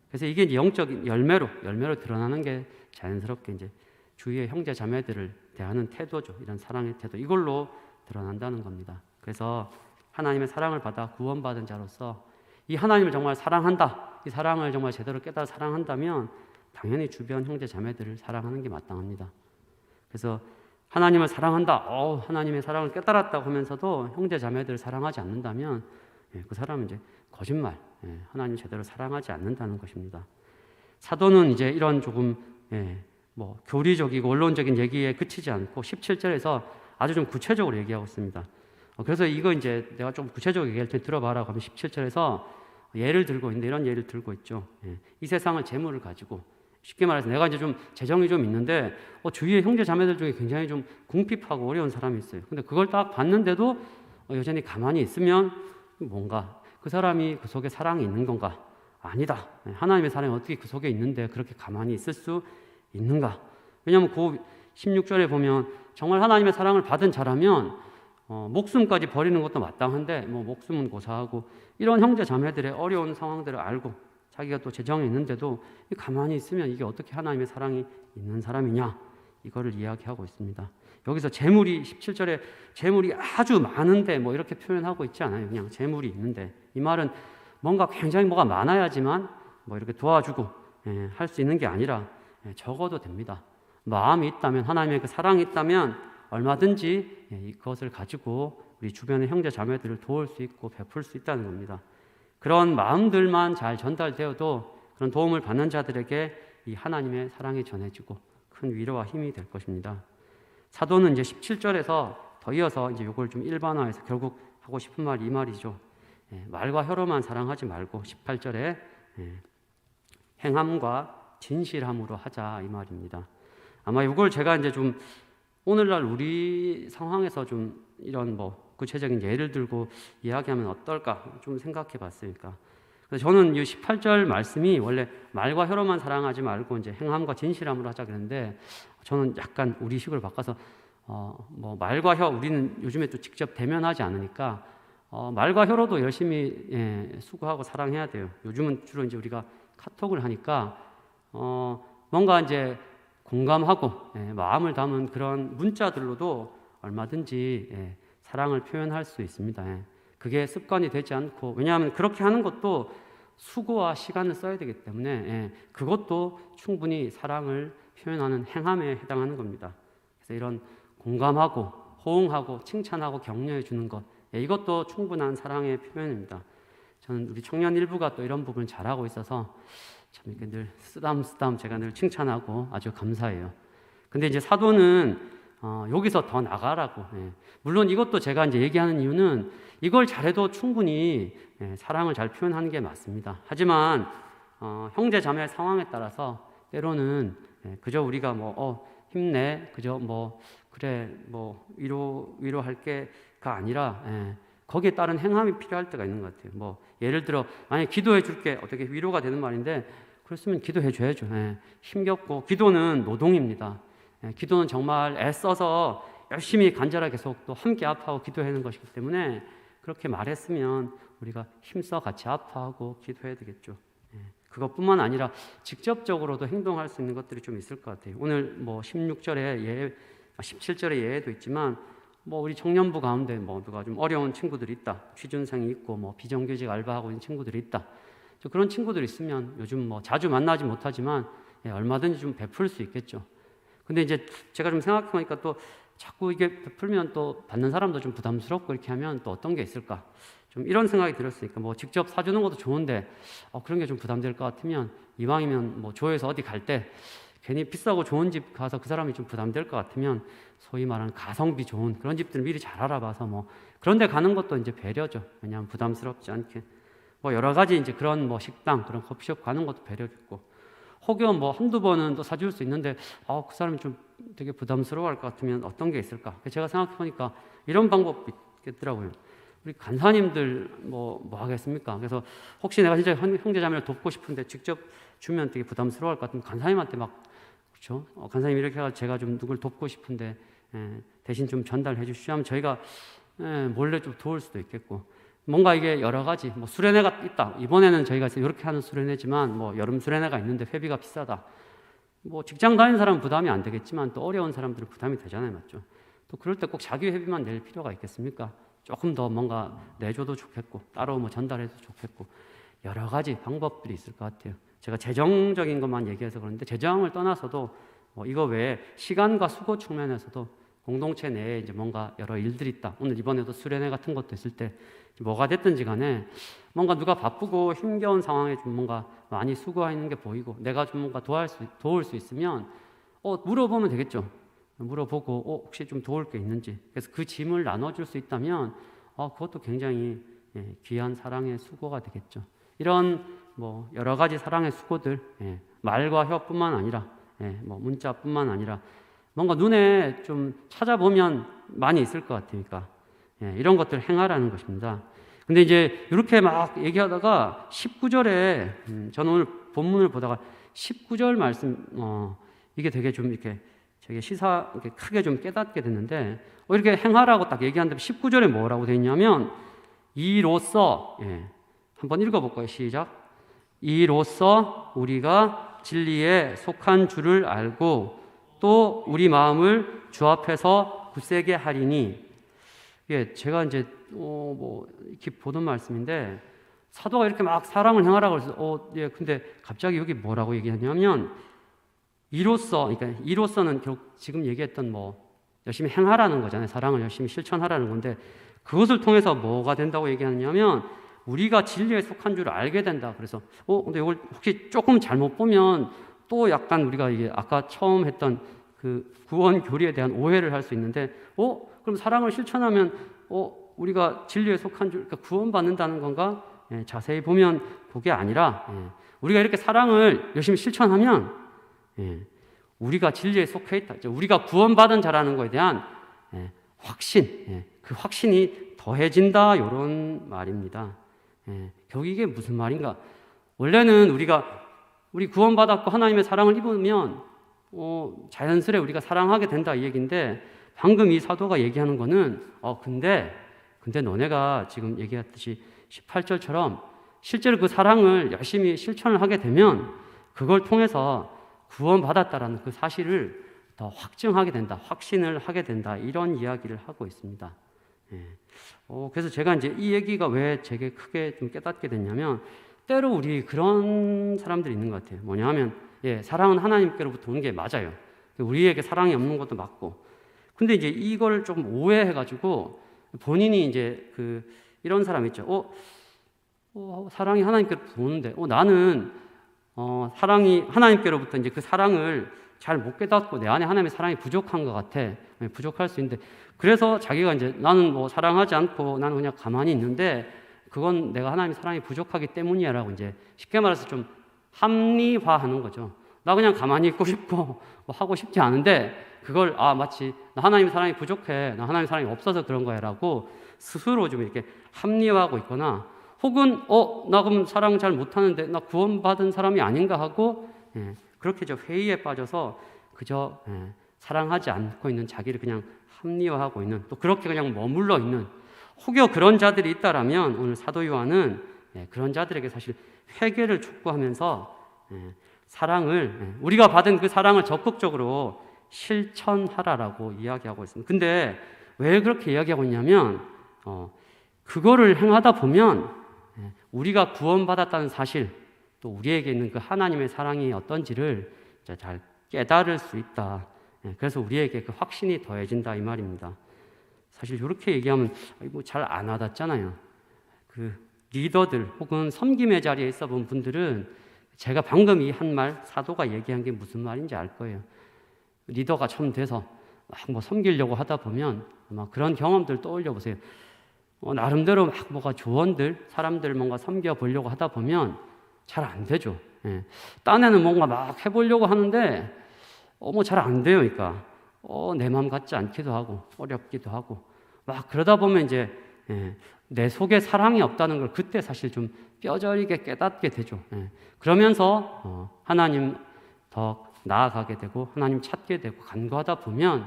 그래서 이게 이제 영적인 열매로 드러나는 게 자연스럽게 이제 주위의 형제 자매들을 대하는 태도죠. 이런 사랑의 태도, 이걸로 드러난다는 겁니다. 그래서 하나님의 사랑을 받아 구원받은 자로서 이 하나님을 정말 사랑한다, 이 사랑을 정말 제대로 깨달아 사랑한다면 당연히 주변 형제 자매들을 사랑하는 게 마땅합니다. 그래서 하나님을 사랑한다, 하나님의 사랑을 깨달았다고 하면서도 형제 자매들을 사랑하지 않는다면 그 사람은 이제 거짓말, 하나님 제대로 사랑하지 않는다는 것입니다. 사도는 이제 이런 조금 교리적이고 원론적인 얘기에 그치지 않고 17절에서 아주 좀 구체적으로 얘기하고 있습니다. 그래서 이거 이제 내가 좀 구체적으로 얘기할 때 들어봐라고 하면 17절에서 예를 들고 있는데 이런 예를 들고 있죠. 이 세상을 재물을 가지고 쉽게 말해서 내가 이제 좀 재정이 좀 있는데 주위에 형제 자매들 중에 굉장히 좀 궁핍하고 어려운 사람이 있어요. 근데 그걸 딱 봤는데도 여전히 가만히 있으면 뭔가 그 사람이 그 속에 사랑이 있는 건가? 아니다. 하나님의 사랑이 어떻게 그 속에 있는데 그렇게 가만히 있을 수 있는가? 왜냐하면 그 16절에 보면 정말 하나님의 사랑을 받은 자라면 목숨까지 버리는 것도 마땅한데 목숨은 고사하고 이런 형제 자매들의 어려운 상황들을 알고 자기가 또 재정이 있는데도 가만히 있으면 이게 어떻게 하나님의 사랑이 있는 사람이냐, 이거를 이야기하고 있습니다. 여기서 재물이 17절에 재물이 아주 많은데 이렇게 표현하고 있지 않아요. 그냥 재물이 있는데, 이 말은 뭔가 굉장히 뭐가 많아야지만 이렇게 도와주고 할 수 있는 게 아니라 적어도 됩니다. 마음이 있다면, 하나님의 그 사랑이 있다면 얼마든지 그것을 가지고 우리 주변의 형제 자매들을 도울 수 있고 베풀 수 있다는 겁니다. 그런 마음들만 잘 전달되어도 그런 도움을 받는 자들에게 이 하나님의 사랑이 전해지고 큰 위로와 힘이 될 것입니다. 사도는 이제 17절에서 더 이어서 이제 이걸 좀 일반화해서 결국 하고 싶은 말이 이 말이죠. 말과 혀로만 사랑하지 말고 18절에 행함과 진실함으로 하자, 이 말입니다. 아마 이걸 제가 이제 좀 오늘날 우리 상황에서 좀 이런 구체적인 예를 들고 이야기하면 어떨까 좀 생각해 봤으니까. 그래서 저는 이 18절 말씀이 원래 말과 혀로만 사랑하지 말고 이제 행함과 진실함으로 하자 그랬는데, 저는 약간 우리식으로 바꿔서 말과 혀, 우리는 요즘에 또 직접 대면하지 않으니까 말과 혀로도 열심히 수고하고 사랑해야 돼요. 요즘은 주로 이제 우리가 카톡을 하니까 뭔가 이제 공감하고 마음을 담은 그런 문자들로도 얼마든지 사랑을 표현할 수 있습니다. 그게 습관이 되지 않고, 왜냐하면 그렇게 하는 것도 수고와 시간을 써야 되기 때문에 그것도 충분히 사랑을 표현하는 행함에 해당하는 겁니다. 그래서 이런 공감하고 호응하고 칭찬하고 격려해 주는 것, 이것도 충분한 사랑의 표현입니다. 저는 우리 청년 일부가 또 이런 부분을 잘하고 있어서 참 이렇게 늘 쓰담쓰담 제가 늘 칭찬하고 아주 감사해요. 근데 이제 사도는 여기서 더 나가라고. 물론 이것도 제가 이제 얘기하는 이유는 이걸 잘해도 충분히 사랑을 잘 표현하는 게 맞습니다. 하지만 형제 자매 상황에 따라서 때로는 그저 우리가 힘내, 그저 그래 위로할 게가 아니라 거기에 따른 행함이 필요할 때가 있는 것 같아요. 예를 들어 만약 기도해 줄게 어떻게 위로가 되는 말인데 그렇으면 기도해 줘야죠. 힘겹고 기도는 노동입니다. 기도는 정말 애써서 열심히 간절하게 계속 또 함께 아파하고 기도하는 것이기 때문에 그렇게 말했으면 우리가 힘써 같이 아파하고 기도해야 되겠죠. 그것뿐만 아니라 직접적으로도 행동할 수 있는 것들이 좀 있을 것 같아요. 오늘 16절에 17절에 예외도 있지만 우리 청년부 가운데 누가 좀 어려운 친구들이 있다, 취준생이 있고 비정규직 알바하고 있는 친구들이 있다. 그런 친구들이 있으면 요즘 자주 만나지 못하지만 얼마든지 좀 베풀 수 있겠죠. 근데 이제 제가 좀 생각해보니까 또 자꾸 이게 베풀면 또 받는 사람도 좀 부담스럽고 이렇게 하면 또 어떤 게 있을까? 좀 이런 생각이 들었으니까 직접 사주는 것도 좋은데 그런 게 좀 부담될 것 같으면 이왕이면 조에서 어디 갈 때 괜히 비싸고 좋은 집 가서 그 사람이 좀 부담될 것 같으면 소위 말하는 가성비 좋은 그런 집들을 미리 잘 알아봐서 그런 데 가는 것도 이제 배려죠. 왜냐하면 부담스럽지 않게 여러 가지 이제 그런 식당 그런 커피숍 가는 것도 배려겠고 혹여 한두 번은 또 사줄 수 있는데 그 사람이 좀 되게 부담스러워할 것 같으면 어떤 게 있을까? 제가 생각해 보니까 이런 방법이 있겠더라고요. 우리 간사님들 뭐 하겠습니까? 그래서 혹시 내가 진짜 형제자매를 돕고 싶은데 직접 주면 되게 부담스러워할 것 같으면 간사님한테 그렇죠? 간사님 이렇게 해서 제가 좀 누굴 돕고 싶은데 대신 좀 전달해 주시죠 하면 저희가 몰래 좀 도울 수도 있겠고 뭔가 이게 여러 가지 수련회가 있다. 이번에는 저희가 이렇게 하는 수련회지만 여름 수련회가 있는데 회비가 비싸다. 직장 다니는 사람은 부담이 안 되겠지만 또 어려운 사람들은 부담이 되잖아요, 맞죠? 또 그럴 때 꼭 자기 회비만 낼 필요가 있겠습니까? 조금 더 뭔가 내줘도 좋겠고 따로 전달해도 좋겠고 여러 가지 방법들이 있을 것 같아요. 제가 재정적인 것만 얘기해서 그런데 재정을 떠나서도 이거 외에 시간과 수고 측면에서도 공동체 내에 이제 뭔가 여러 일들이 있다. 오늘 이번에도 수련회 같은 것도 있을 때 뭐가 됐든지 간에 뭔가 누가 바쁘고 힘겨운 상황에 좀 뭔가 많이 수고하는 게 보이고 내가 좀 뭔가 도울 수 있으면 물어보면 되겠죠. 물어보고 혹시 좀 도울 게 있는지 그래서 그 짐을 나눠줄 수 있다면 그것도 굉장히 귀한 사랑의 수고가 되겠죠. 이런 여러 가지 사랑의 수고들 말과 혀뿐만 아니라 문자뿐만 아니라 뭔가 눈에 좀 찾아보면 많이 있을 것 같으니까 이런 것들 행하라는 것입니다. 근데 이제 이렇게 막 얘기하다가 19절에 저는 오늘 본문을 보다가 19절 말씀 이게 되게 좀 이렇게 되게 이렇게 크게 좀 깨닫게 됐는데 이렇게 행하라고 딱 얘기하는데 19절에 뭐라고 되어 있냐면 이로써 한번 읽어볼까요? 시작. 이로써 우리가 진리에 속한 줄을 알고 또 우리 마음을 주 앞에서 굳세게 하리니 제가 이제 이렇게 보던 말씀인데 사도가 이렇게 막 사랑을 행하라고 해서 근데 갑자기 여기 뭐라고 얘기하냐면 이로써 그러니까 이로써는 결국 지금 얘기했던 열심히 행하라는 거잖아요. 사랑을 열심히 실천하라는 건데 그것을 통해서 뭐가 된다고 얘기하냐면 우리가 진리에 속한 줄을 알게 된다. 그래서 근데 이걸 혹시 조금 잘못 보면 또 약간 우리가 이게 아까 처음 했던 그 구원 교리에 대한 오해를 할 수 있는데 그럼 사랑을 실천하면 우리가 진리에 속한 줄 그러니까 구원받는다는 건가? 자세히 보면 그게 아니라 우리가 이렇게 사랑을 열심히 실천하면 우리가 진리에 속해 있다. 우리가 구원받은 자라는 것에 대한 확신, 그 확신이 더해진다 이런 말입니다. 결국 이게 무슨 말인가? 원래는 우리 구원받았고 하나님의 사랑을 입으면 자연스레 우리가 사랑하게 된다 이 얘기인데 방금 이 사도가 얘기하는 거는 근데 너네가 지금 얘기했듯이 18절처럼 실제로 그 사랑을 열심히 실천을 하게 되면 그걸 통해서 구원받았다라는 그 사실을 더 확증하게 된다, 확신을 하게 된다 이런 이야기를 하고 있습니다. 그래서 제가 이제 이 얘기가 왜 제게 크게 좀 깨닫게 됐냐면 때로 우리 그런 사람들이 있는 것 같아요. 뭐냐 하면 사랑은 하나님께로부터 오는 게 맞아요. 우리에게 사랑이 없는 것도 맞고. 근데 이제 이걸 좀 오해해가지고 본인이 이제 이런 사람 있죠. 사랑이 하나님께로부터 오는데, 나는 사랑이 하나님께로부터 이제 그 사랑을 잘 못 깨닫고 내 안에 하나님의 사랑이 부족한 것 같아. 부족할 수 있는데, 그래서 자기가 이제 나는 뭐 사랑하지 않고 나는 그냥 가만히 있는데 그건 내가 하나님의 사랑이 부족하기 때문이야라고 이제 쉽게 말해서 좀 합리화하는 거죠. 나 그냥 가만히 있고 싶고 뭐 하고 싶지 않은데 그걸 마치 나 하나님의 사랑이 부족해, 나 하나님의 사랑이 없어서 그런 거야라고 스스로 좀 이렇게 합리화하고 있거나, 혹은 나 그럼 사랑 잘 못하는데 나 구원받은 사람이 아닌가 하고 그렇게 저 회의에 빠져서 그저 사랑하지 않고 있는 자기를 그냥 합리화하고 있는, 또 그렇게 그냥 머물러 있는, 혹여 그런 자들이 있다라면 오늘 사도 요한은 그런 자들에게 사실 회개를 촉구하면서 사랑을, 우리가 받은 그 사랑을 적극적으로 실천하라라고 이야기하고 있습니다. 근데 왜 그렇게 이야기하고 있냐면 그거를 행하다 보면 우리가 구원받았다는 사실, 또 우리에게 있는 그 하나님의 사랑이 어떤지를 잘 깨달을 수 있다. 그래서 우리에게 그 확신이 더해진다 이 말입니다. 사실 이렇게 얘기하면 잘 안 와닿잖아요. 그 리더들 혹은 섬김의 자리에 있어 본 분들은 제가 방금 이 한 말, 사도가 얘기한 게 무슨 말인지 알 거예요. 리더가 처음 돼서 막 섬기려고 하다 보면 아마 그런 경험들 떠올려 보세요. 나름대로 막 뭐가 조언들, 사람들 뭔가 섬겨 보려고 하다 보면 잘 안 되죠. 딴에는 뭔가 막 해보려고 하는데 잘 안 돼요. 그러니까 내 마음 같지 않기도 하고 어렵기도 하고 막 그러다 보면 이제 내 속에 사랑이 없다는 걸 그때 사실 좀 뼈저리게 깨닫게 되죠. 그러면서 하나님 더 나아가게 되고 하나님 찾게 되고 간구하다 보면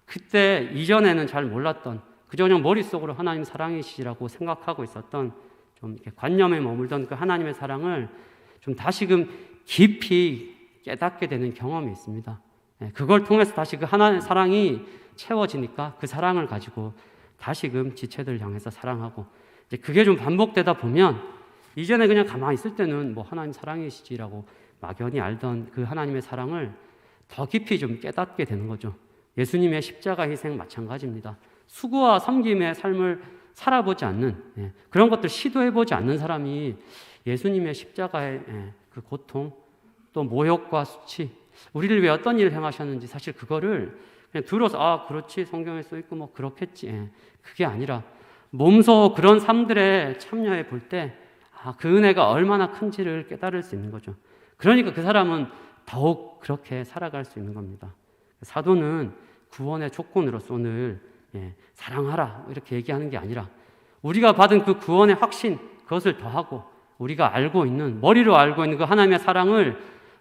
그때 이전에는 잘 몰랐던, 그저 그냥 머릿속으로 하나님 사랑이시라고 생각하고 있었던 좀 이렇게 관념에 머물던 그 하나님의 사랑을 좀 다시금 깊이 깨닫게 되는 경험이 있습니다. 그걸 통해서 다시 그 하나님의 사랑이 채워지니까 그 사랑을 가지고 다시금 지체들을 향해서 사랑하고, 이제 그게 좀 반복되다 보면 이전에 그냥 가만히 있을 때는 뭐 하나님 사랑이시지라고 막연히 알던 그 하나님의 사랑을 더 깊이 좀 깨닫게 되는 거죠. 예수님의 십자가 희생 마찬가지입니다. 수고와 섬김의 삶을 살아보지 않는, 그런 것들 시도해보지 않는 사람이 예수님의 십자가의 그 고통, 또 모욕과 수치, 우리를 위해 어떤 일을 행하셨는지 사실 그거를 그냥 들어서 그렇지, 성경에 써 있고 뭐 그렇겠지, 그게 아니라 몸소 그런 삶들에 참여해 볼 때 그 은혜가 얼마나 큰지를 깨달을 수 있는 거죠. 그러니까 그 사람은 더욱 그렇게 살아갈 수 있는 겁니다. 사도는 구원의 조건으로서 오늘 사랑하라 이렇게 얘기하는 게 아니라 우리가 받은 그 구원의 확신, 그것을 더하고 우리가 알고 있는, 머리로 알고 있는 그 하나님의 사랑을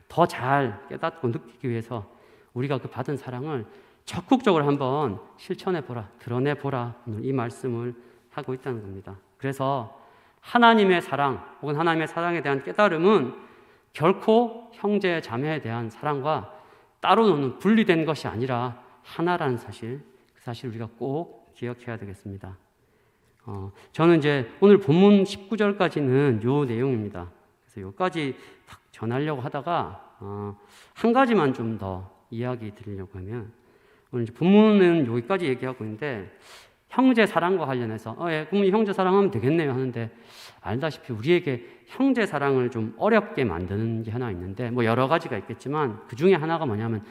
더 잘 깨닫고 느끼기 위해서 우리가 그 받은 사랑을 적극적으로 한번 실천해보라, 드러내보라, 오늘 이 말씀을 하고 있다는 겁니다. 그래서 하나님의 사랑 혹은 하나님의 사랑에 대한 깨달음은 결코 형제 자매에 대한 사랑과 따로 노는, 분리된 것이 아니라 하나라는 사실, 그 사실 우리가 꼭 기억해야 되겠습니다. 저는 이제 오늘 본문 19절까지는 요 내용입니다. 그래서 요까지 딱 전하려고 하다가 한 가지만 좀 더 이야기 드리려고 하면, 오늘 이제 본문은 여기까지 얘기하고 있는데 형제 사랑과 관련해서 그럼 형제 사랑하면 되겠네요 하는데, 알다시피 우리에게 형제 사랑을 좀 어렵게 만드는 게 하나 있는데, 뭐 여러 가지가 있겠지만 그 중에 하나가 뭐냐면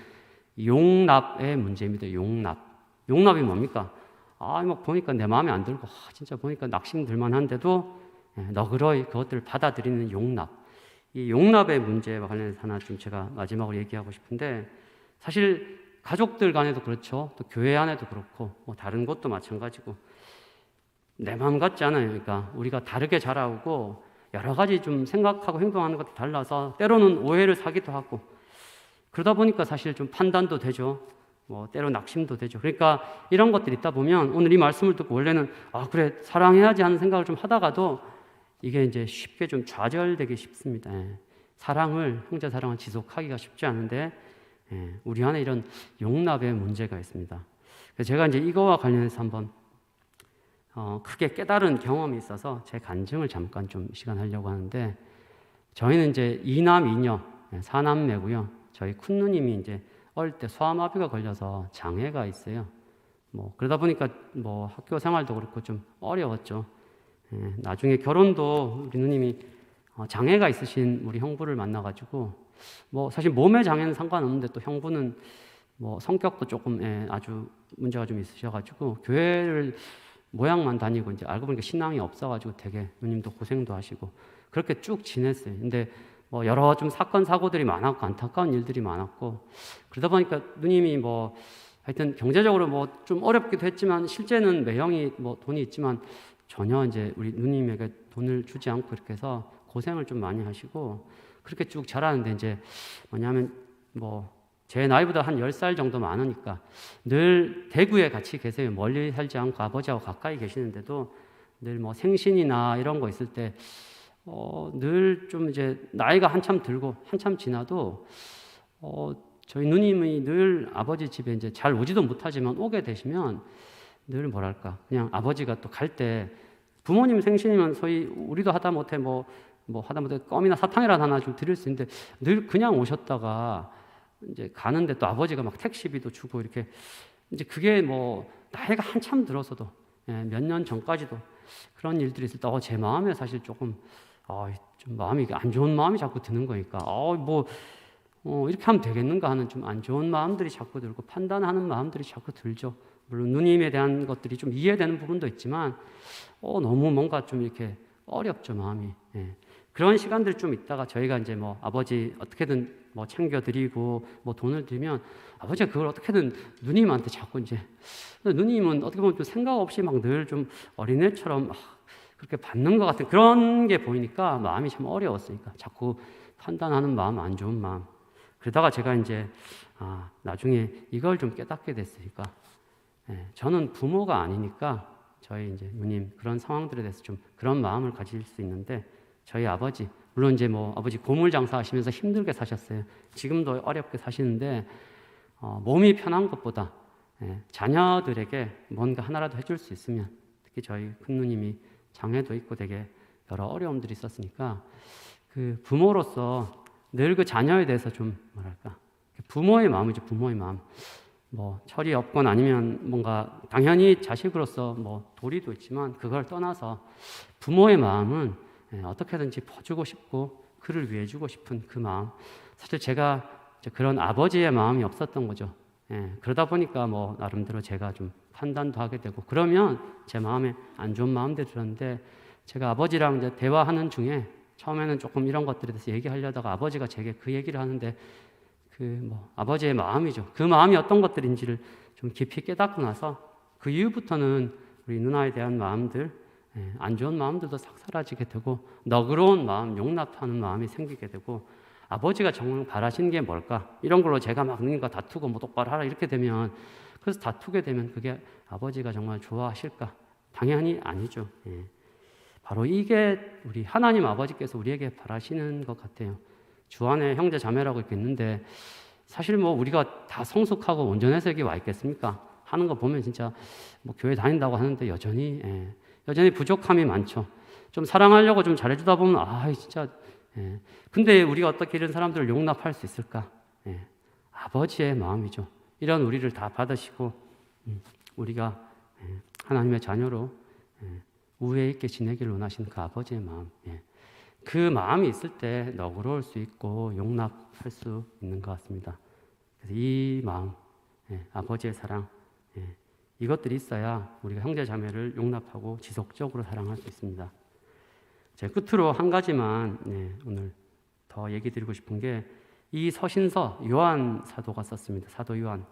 용납의 문제입니다. 용납이 뭡니까? 막 보니까 내 마음에 안 들고 진짜 보니까 낙심 들만 한데도 너그러이 그것들을 받아들이는 용납. 이 용납의 문제와 관련해서 하나 좀 제가 마지막으로 얘기하고 싶은데, 사실 가족들 간에도 그렇죠. 또 교회 안에도 그렇고 뭐 다른 곳도 마찬가지고 내 마음 같지 않아요. 그러니까 우리가 다르게 자라오고 여러 가지 좀 생각하고 행동하는 것도 달라서 때로는 오해를 사기도 하고, 그러다 보니까 사실 좀 판단도 되죠. 뭐 때로 낙심도 되죠. 그러니까 이런 것들이 있다 보면 오늘 이 말씀을 듣고 원래는 그래 사랑해야지 하는 생각을 좀 하다가도 이게 이제 쉽게 좀 좌절되기 쉽습니다. 사랑을, 형제 사랑을 지속하기가 쉽지 않은데 우리 안에 이런 용납의 문제가 있습니다. 그래서 제가 이제 이거와 관련해서 한번 크게 깨달은 경험이 있어서 제 간증을 잠깐 좀 시간 하려고 하는데, 저희는 이제 2남 2녀, 4남매고요. 저희 큰 누님이 이제 어릴 때 소아마비가 걸려서 장애가 있어요. 뭐 그러다 보니까 뭐 학교 생활도 그렇고 좀 어려웠죠. 나중에 결혼도 우리 누님이 장애가 있으신 우리 형부를 만나가지고 뭐 사실 몸의 장애는 상관없는데 또 형부는 뭐 성격도 조금 아주 문제가 좀 있으셔가지고 교회를 모양만 다니고 이제 알고 보니까 신앙이 없어가지고 되게 누님도 고생도 하시고 그렇게 쭉 지냈어요. 근데 뭐 여러 좀 사건 사고들이 많았고 안타까운 일들이 많았고 그러다 보니까 누님이 뭐 하여튼 경제적으로 뭐 좀 어렵기도 했지만 실제는 매형이 뭐 돈이 있지만 전혀 이제 우리 누님에게 돈을 주지 않고 이렇게 해서 고생을 좀 많이 하시고 그렇게 쭉 자라는데 이제 뭐냐면 뭐 제 나이보다 한 10살 정도 많으니까 늘 대구에 같이 계세요. 멀리 살지 않고 아버지하고 가까이 계시는데도 늘 뭐 생신이나 이런 거 있을 때 늘 좀 이제 나이가 한참 들고 한참 지나도 저희 누님이 늘 아버지 집에 이제 잘 오지도 못하지만 오게 되시면 늘 뭐랄까 그냥 아버지가 또 갈 때 부모님 생신이면 소위 우리도 하다못해 뭐 하다못해 껌이나 사탕이라도 하나 좀 드릴 수 있는데 늘 그냥 오셨다가 이제 가는데 또 아버지가 막 택시비도 주고 이렇게 이제 그게 뭐 나이가 한참 들어서도 몇 년 전까지도 그런 일들이 있을 때 제 마음에 사실 조금 좀 마음이 안 좋은 마음이 자꾸 드는 거니까 이렇게 하면 되겠는가 하는 좀 안 좋은 마음들이 자꾸 들고 판단하는 마음들이 자꾸 들죠. 물론 누님에 대한 것들이 좀 이해되는 부분도 있지만 너무 뭔가 좀 이렇게 어렵죠 마음이. 그런 시간들 좀 있다가 저희가 이제 뭐 아버지 어떻게든 뭐 챙겨드리고 뭐 돈을 드리면 아버지가 그걸 어떻게든 누님한테 자꾸 이제 누님은 어떻게 보면 좀 생각 없이 막 늘 좀 어린애처럼 그렇게 받는 것 같은 그런 게 보이니까 마음이 참 어려웠으니까 자꾸 판단하는 마음 안 좋은 마음 그러다가 제가 이제 나중에 이걸 좀 깨닫게 됐으니까 저는 부모가 아니니까 저희 이제 누님 그런 상황들에 대해서 좀 그런 마음을 가질 수 있는데 저희 아버지 물론 이제 뭐 아버지 고물 장사하시면서 힘들게 사셨어요. 지금도 어렵게 사시는데 몸이 편한 것보다 자녀들에게 뭔가 하나라도 해줄 수 있으면 특히 저희 큰 누님이 장애도 있고 되게 여러 어려움들이 있었으니까 그 부모로서 늘 그 자녀에 대해서 좀 뭐랄까 부모의 마음이죠. 부모의 마음. 뭐 철이 없거나 아니면 뭔가 당연히 자식으로서 뭐 도리도 있지만 그걸 떠나서 부모의 마음은 어떻게든지 퍼주고 싶고 그를 위해 주고 싶은 그 마음. 사실 제가 그런 아버지의 마음이 없었던 거죠. 그러다 보니까 뭐 나름대로 제가 좀 판단도 하게 되고 그러면 제 마음에 안 좋은 마음들이 들었는데 제가 아버지랑 이제 대화하는 중에 처음에는 조금 이런 것들에 대해서 얘기하려다가 아버지가 제게 그 얘기를 하는데 그 뭐 아버지의 마음이죠. 그 마음이 어떤 것들인지를 좀 깊이 깨닫고 나서 그 이후부터는 우리 누나에 대한 마음들 안 좋은 마음들도 싹 사라지게 되고 너그러운 마음, 용납하는 마음이 생기게 되고 아버지가 정말 바라시는 게 뭘까? 이런 걸로 제가 막 누님과 다투고 뭐 똑바로 하라 이렇게 되면 그래서 다투게 되면 그게 아버지가 정말 좋아하실까? 당연히 아니죠. 바로 이게 우리 하나님 아버지께서 우리에게 바라시는 것 같아요. 주 안에 형제 자매라고 이렇게 있는데 사실 뭐 우리가 다 성숙하고 온전해서 여기 와 있겠습니까? 하는 거 보면 진짜 뭐 교회 다닌다고 하는데 여전히 부족함이 많죠. 좀 사랑하려고 좀 잘해주다 보면 진짜 근데 우리가 어떻게 이런 사람들을 용납할 수 있을까? 아버지의 마음이죠. 이런 우리를 다 받으시고 우리가 하나님의 자녀로 우애 있게 지내기를 원하시는 그 아버지의 마음. 그 마음이 있을 때 너그러울 수 있고 용납할 수 있는 것 같습니다. 그래서 이 마음, 아버지의 사랑, 이것들이 있어야 우리가 형제 자매를 용납하고 지속적으로 사랑할 수 있습니다. 제 끝으로 한 가지만 오늘 더 얘기 드리고 싶은 게 이 서신서 요한 사도가 썼습니다. 사도 요한.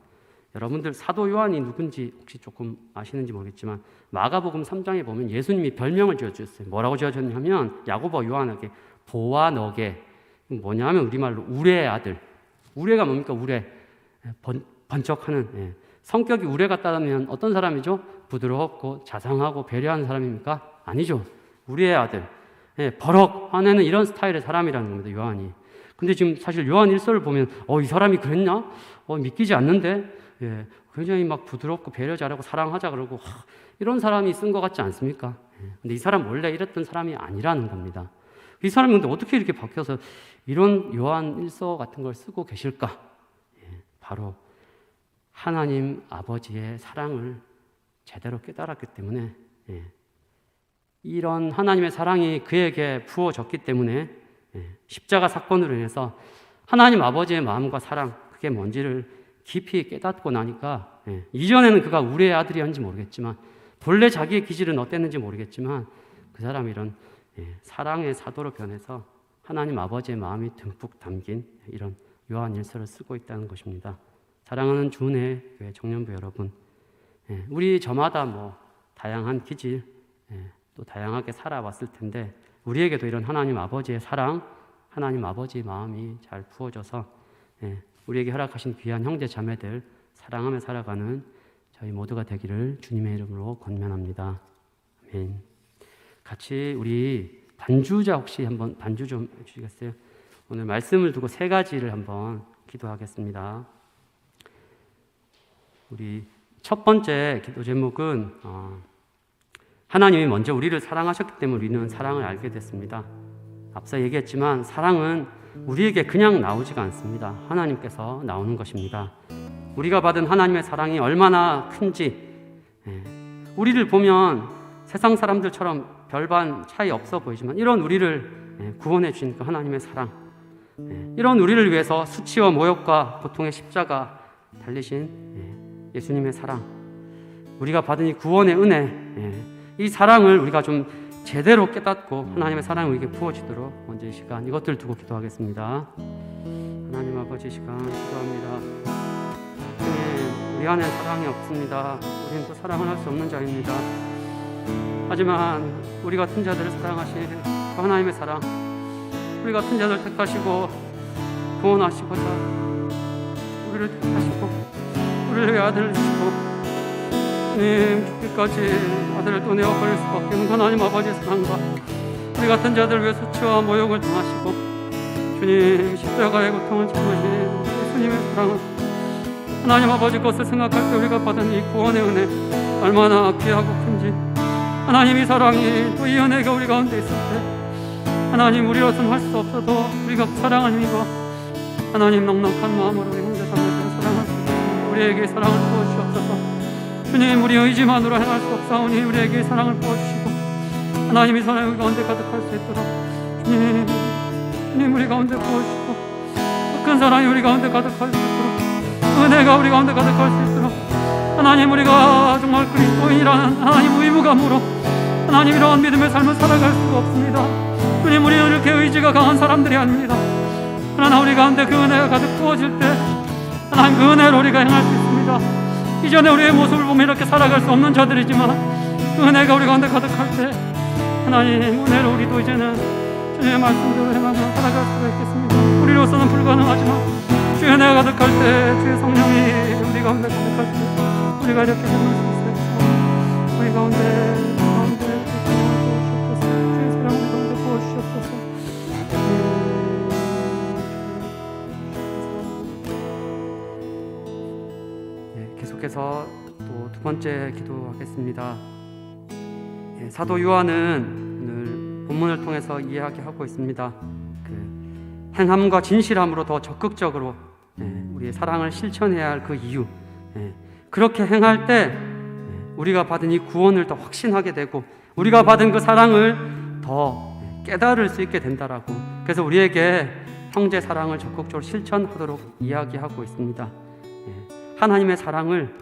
여러분들 사도 요한이 누군지 혹시 조금 아시는지 모르겠지만 마가복음 3장에 보면 예수님이 별명을 지어주셨어요. 뭐라고 지어줬냐면 야고보 요한에게 보아너게 뭐냐면 우리말로 우레의 아들. 우레가 뭡니까? 우레. 번쩍하는 성격이 우레 같다면 어떤 사람이죠? 부드럽고 자상하고 배려하는 사람입니까? 아니죠. 우리의 아들. 버럭 화내는 이런 스타일의 사람이라는 겁니다. 요한이. 근데 지금 사실 요한 1서를 보면 이 사람이 그랬나? 믿기지 않는데 굉장히 막 부드럽고 배려 잘하고 사랑하자 그러고 이런 사람이 쓴 것 같지 않습니까? 근데 이 사람 원래 이랬던 사람이 아니라는 겁니다. 이 사람이 근데 어떻게 이렇게 바뀌어서 이런 요한 일서 같은 걸 쓰고 계실까? 바로 하나님 아버지의 사랑을 제대로 깨달았기 때문에, 이런 하나님의 사랑이 그에게 부어졌기 때문에 십자가 사건으로 인해서 하나님 아버지의 마음과 사랑, 그게 뭔지를 깊이 깨닫고 나니까, 이전에는 그가 우리의 아들이었는지 모르겠지만, 본래 자기의 기질은 어땠는지 모르겠지만, 그 사람이 이런 사랑의 사도로 변해서 하나님 아버지의 마음이 듬뿍 담긴 이런 요한 일서를 쓰고 있다는 것입니다. 사랑하는 주은혜 교회 청년부 여러분, 우리 저마다 뭐 다양한 기질, 또 다양하게 살아왔을 텐데, 우리에게도 이런 하나님 아버지의 사랑, 하나님 아버지의 마음이 잘 부어져서 우리에게 허락하신 귀한 형제 자매들 사랑하며 살아가는 저희 모두가 되기를 주님의 이름으로 권면합니다. 아멘. 같이 우리 반주자 혹시 한번 반주 좀 해주시겠어요? 오늘 말씀을 두고 세 가지를 한번 기도하겠습니다. 우리 첫 번째 기도 제목은 하나님이 먼저 우리를 사랑하셨기 때문에 우리는 사랑을 알게 됐습니다. 앞서 얘기했지만 사랑은 우리에게 그냥 나오지가 않습니다. 하나님께서 나오는 것입니다. 우리가 받은 하나님의 사랑이 얼마나 큰지, 우리를 보면 세상 사람들처럼 별반 차이 없어 보이지만 이런 우리를 구원해 주신 그 하나님의 사랑, 이런 우리를 위해서 수치와 모욕과 고통의 십자가 달리신 예수님의 사랑, 우리가 받은 이 구원의 은혜, 이 사랑을 우리가 좀 제대로 깨닫고 하나님의 사랑이 우리에게 부어지도록 먼저 이 시간 이것들 두고 기도하겠습니다. 하나님 아버지, 시간 기도합니다. 주님, 우리 안에 사랑이 없습니다. 우리는 또 사랑을 할 수 없는 자입니다. 하지만 우리 같은 자들을 사랑하신 그 하나님의 사랑, 우리 같은 자들 택하시고 구원하시고자 우리를 택하시고 우리를 위해 아들을 주시고, 주님, 죽기까지 아들을 또 내어 버릴 수밖에 없는 하나님 아버지의 사랑과 우리 같은 자들 위해 수치와 모욕을 당하시고 주님 십자가의 고통을 참으신 예수님의 사랑은 하나님 아버지 것을 생각할 때 우리가 받은 이 구원의 은혜 얼마나 귀하고 큰지, 하나님 이 사랑이 또 이 은혜가 우리 가운데 있을 때 하나님 우리로서는 할 수 없어도 우리가 그 사랑을 힘입어 하나님 넉넉한 마음으로 우리 형제자매들을 사랑할 수 있도록 우리에게 사랑을 부어주시옵소서. 주님, 우리 의지만으로 행할 수 없사오니 우리에게 사랑을 부어주시고 하나님이 사랑이 우리 가운데 가득할 수 있도록 주님 우리 가운데 부어주시고 큰 사랑이 우리 가운데 가득할 수 있도록 은혜가 우리 가운데 가득할 수 있도록 하나님, 우리가 정말 그리스도인이라는 하나님 의무감으로 하나님 이러한 믿음의 삶을 살아갈 수가 없습니다. 주님, 우리는 이렇게 의지가 강한 사람들이 아닙니다. 그러나 우리 가운데 그 은혜가 가득 부어질 때 하나님 그 은혜로 우리가 행할 수 있습니다. 이전에 우리의 모습을 보면 이렇게 살아갈 수 없는 자들이지만 그 은혜가 우리 가운데 가득할 때 하나님 은혜로 우리도 이제는 주님의 말씀대로 행하며 살아갈 수가 있겠습니다. 우리로서는 불가능하지만 주의 은혜가 가득할 때 주의 성령이 우리 가운데 가득할 때 우리가 이렇게 행할 수 있어요. 우리 가운데 주의 사랑 우리 가운데 부어주시옵소서. 계속해서 또 두 번째 기도하겠습니다. 사도 요한은 오늘 본문을 통해서 이야기하고 있습니다. 그 행함과 진실함으로 더 적극적으로 우리의 사랑을 실천해야 할 그 이유, 그렇게 행할 때 우리가 받은 이 구원을 더 확신하게 되고 우리가 받은 그 사랑을 더 깨달을 수 있게 된다라고, 그래서 우리에게 형제 사랑을 적극적으로 실천하도록 이야기하고 있습니다. 하나님의 사랑을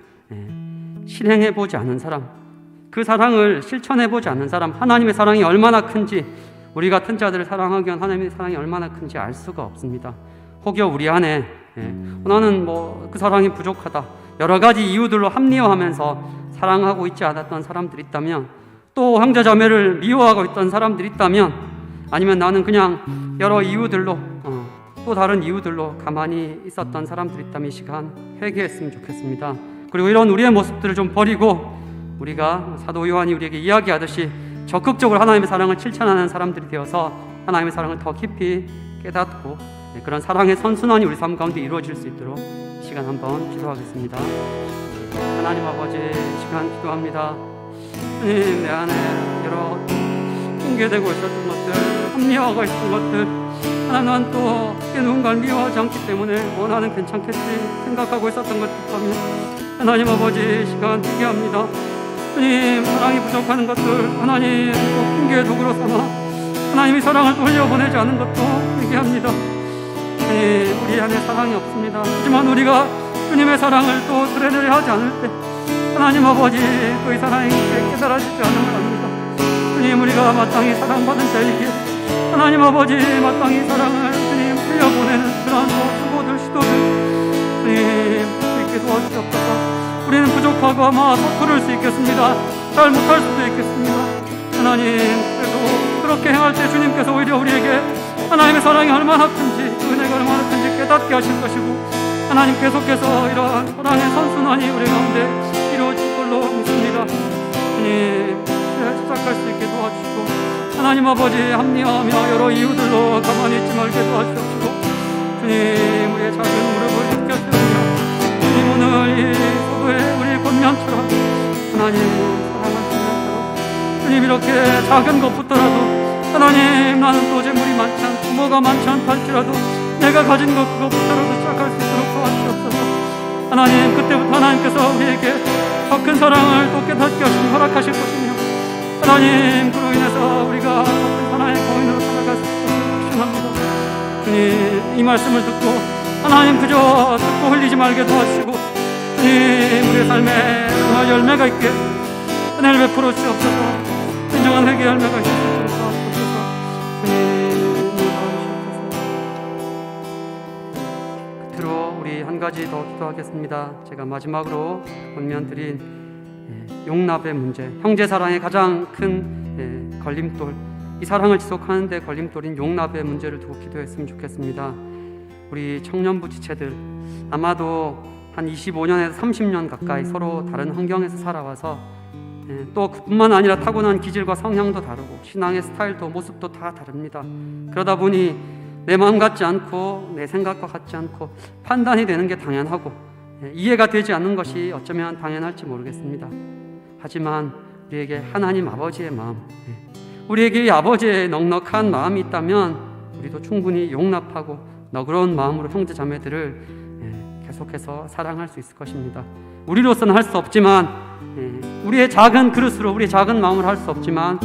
실행해보지 않은 사람, 그 사랑을 실천해보지 않는 사람, 하나님의 사랑이 얼마나 큰지, 우리 같은 자들을 사랑하기 위한 하나님의 사랑이 얼마나 큰지 알 수가 없습니다. 혹여 우리 안에 나는 그 사랑이 부족하다, 여러 가지 이유들로 합리화하면서 사랑하고 있지 않았던 사람들이 있다면, 또 형제자매를 미워하고 있던 사람들이 있다면, 아니면 나는 그냥 여러 이유들로 또 다른 이유들로 가만히 있었던 사람들이 있다면 이 시간 회개했으면 좋겠습니다. 그리고 이런 우리의 모습들을 좀 버리고 우리가 사도 요한이 우리에게 이야기하듯이 적극적으로 하나님의 사랑을 실천하는 사람들이 되어서 하나님의 사랑을 더 깊이 깨닫고 그런 사랑의 선순환이 우리 삶 가운데 이루어질 수 있도록 시간 한번 기도하겠습니다. 하나님 아버지, 시간 기도합니다. 주님, 내 안에 여러 붕괴되고 있었던 것들 합리화가 있던 것들, 하나는 또 누군가를 미워하지 않기 때문에 나는 괜찮겠지 생각하고 있었던 것들 때문에 하나님 아버지 시간 회개합니다. 주님, 사랑이 부족하는 것들 하나님 또 핑계의 도구로 삼아 하나님이 사랑을 돌려보내지 않은 것도 회개합니다. 주님, 우리 안에 사랑이 없습니다. 하지만 우리가 주님의 사랑을 또 드러내려 하지 않을 때 하나님 아버지 그의 사랑이 깨달아지지 않음을 압니다. 주님, 우리가 마땅히 사랑받은 자에게 하나님 아버지 마땅히 사랑을 주님 흘려보내는 그러한 수고들 시도들 주님 수 있게 도와주옵소서. 우리는 부족하고 아마 서투를 수 있겠습니다. 잘 못할 수도 있겠습니다. 하나님, 그래도 그렇게 행할 때 주님께서 오히려 우리에게 하나님의 사랑이 얼마나 큰지, 은혜가 얼마나 큰지 깨닫게 하실 것이고 하나님 계속해서 이러한 사랑의 선순환이 우리 가운데 이루어질 걸로 믿습니다. 주님, 시작할 수 있게 도와주시고 하나님 아버지 합리화하며 여러 이유들로 가만히 있지 말게 도와주시고 주님, 우리의 작은 무릎을 굽혀주며 주님, 오늘 이 소도의 우리 권면처럼 하나님 사랑하시면서 주님, 이렇게 작은 것부터라도 하나님, 나는 또 재물이 많지 않고 뭐가 많지 않다 할지라도 내가 가진 것 그것부터라도 시작할 수 있도록 도와주시옵소서. 하나님, 그때부터 하나님께서 우리에게 더 큰 사랑을 또 깨닫게 하시고 허락하실 것이며 하나님, 그로 인해서 우리가 더 큰 사랑의 공인으로 살아갈 수 있도록 확신합니다. 주님, 이 말씀을 듣고 하나님 그저 듣고 흘리지 말게 도와주시고 주님, 우리의 삶에 정말 열매가 있게 은혜를 베풀어 주시옵소서. 진정한 회개 열매가 있을 수 있도록 도와주옵소서. 주님, 끝으로 우리 한 가지 더 기도하겠습니다. 제가 마지막으로 권면드린 용납의 문제, 형제 사랑의 가장 큰 걸림돌, 이 사랑을 지속하는 데 걸림돌인 용납의 문제를 두고 기도했으면 좋겠습니다. 우리 청년부 지체들 아마도 한 25년에서 30년 가까이 서로 다른 환경에서 살아와서 또 그뿐만 아니라 타고난 기질과 성향도 다르고 신앙의 스타일도 모습도 다 다릅니다. 그러다 보니 내 마음 같지 않고 내 생각과 같지 않고 판단이 되는 게 당연하고 이해가 되지 않는 것이 어쩌면 당연할지 모르겠습니다. 하지만 우리에게 하나님 아버지의 마음, 우리에게 이 아버지의 넉넉한 마음이 있다면 우리도 충분히 용납하고 너그러운 마음으로 형제 자매들을 계속해서 사랑할 수 있을 것입니다. 우리로서는 할 수 없지만 우리의 작은 그릇으로 우리의 작은 마음을 할 수 없지만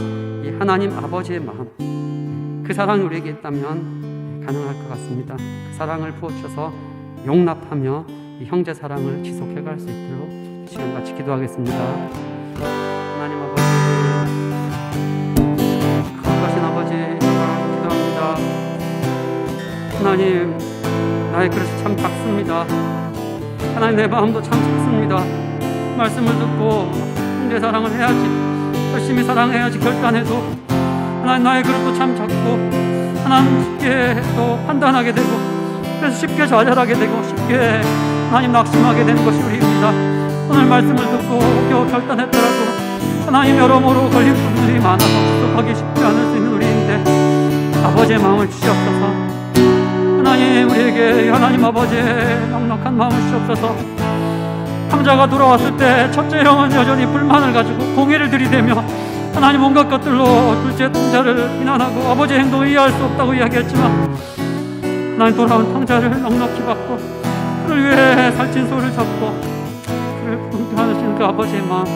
이 하나님 아버지의 마음, 그 사랑이 우리에게 있다면 가능할 것 같습니다. 그 사랑을 부어주셔서 용납하며 이 형제 사랑을 지속해 갈 수 있도록 시간 같이 기도하겠습니다. 하나님 아버지, 거룩하신 아버지, 기도합니다. 하나님, 나의 그릇이 참 작습니다. 하나님, 내 마음도 참 작습니다. 말씀을 듣고 형제 사랑을 해야지, 열심히 사랑해야지 결단해도 하나님, 나의 그릇도 참 작고 하나님 쉽게 또 판단하게 되고 그래서 쉽게 좌절하게 되고 쉽게 하나님 낙심하게 되는 것이 우리입니다. 오늘 말씀을 듣고 겨우 결단했더라도 하나님 여러모로 걸림돌들이 많아서 지속하기 쉽지 않을 수 있는 우리인데 아버지의 마음을 주시옵소서. 하나님, 우리에게 하나님 아버지의 넉넉한 마음을 주시옵소서. 형제가 돌아왔을 때 첫째 형은 여전히 불만을 가지고 공의를 들이대며 하나님 온갖 것들로 둘째 형제를 비난하고 아버지의 행동을 이해할 수 없다고 이야기했지만 하나님, 돌아온 형제를 넉넉히 받고 그를 위해 살찐 소를 잡고 그를 품하시는 그 아버지의 마음,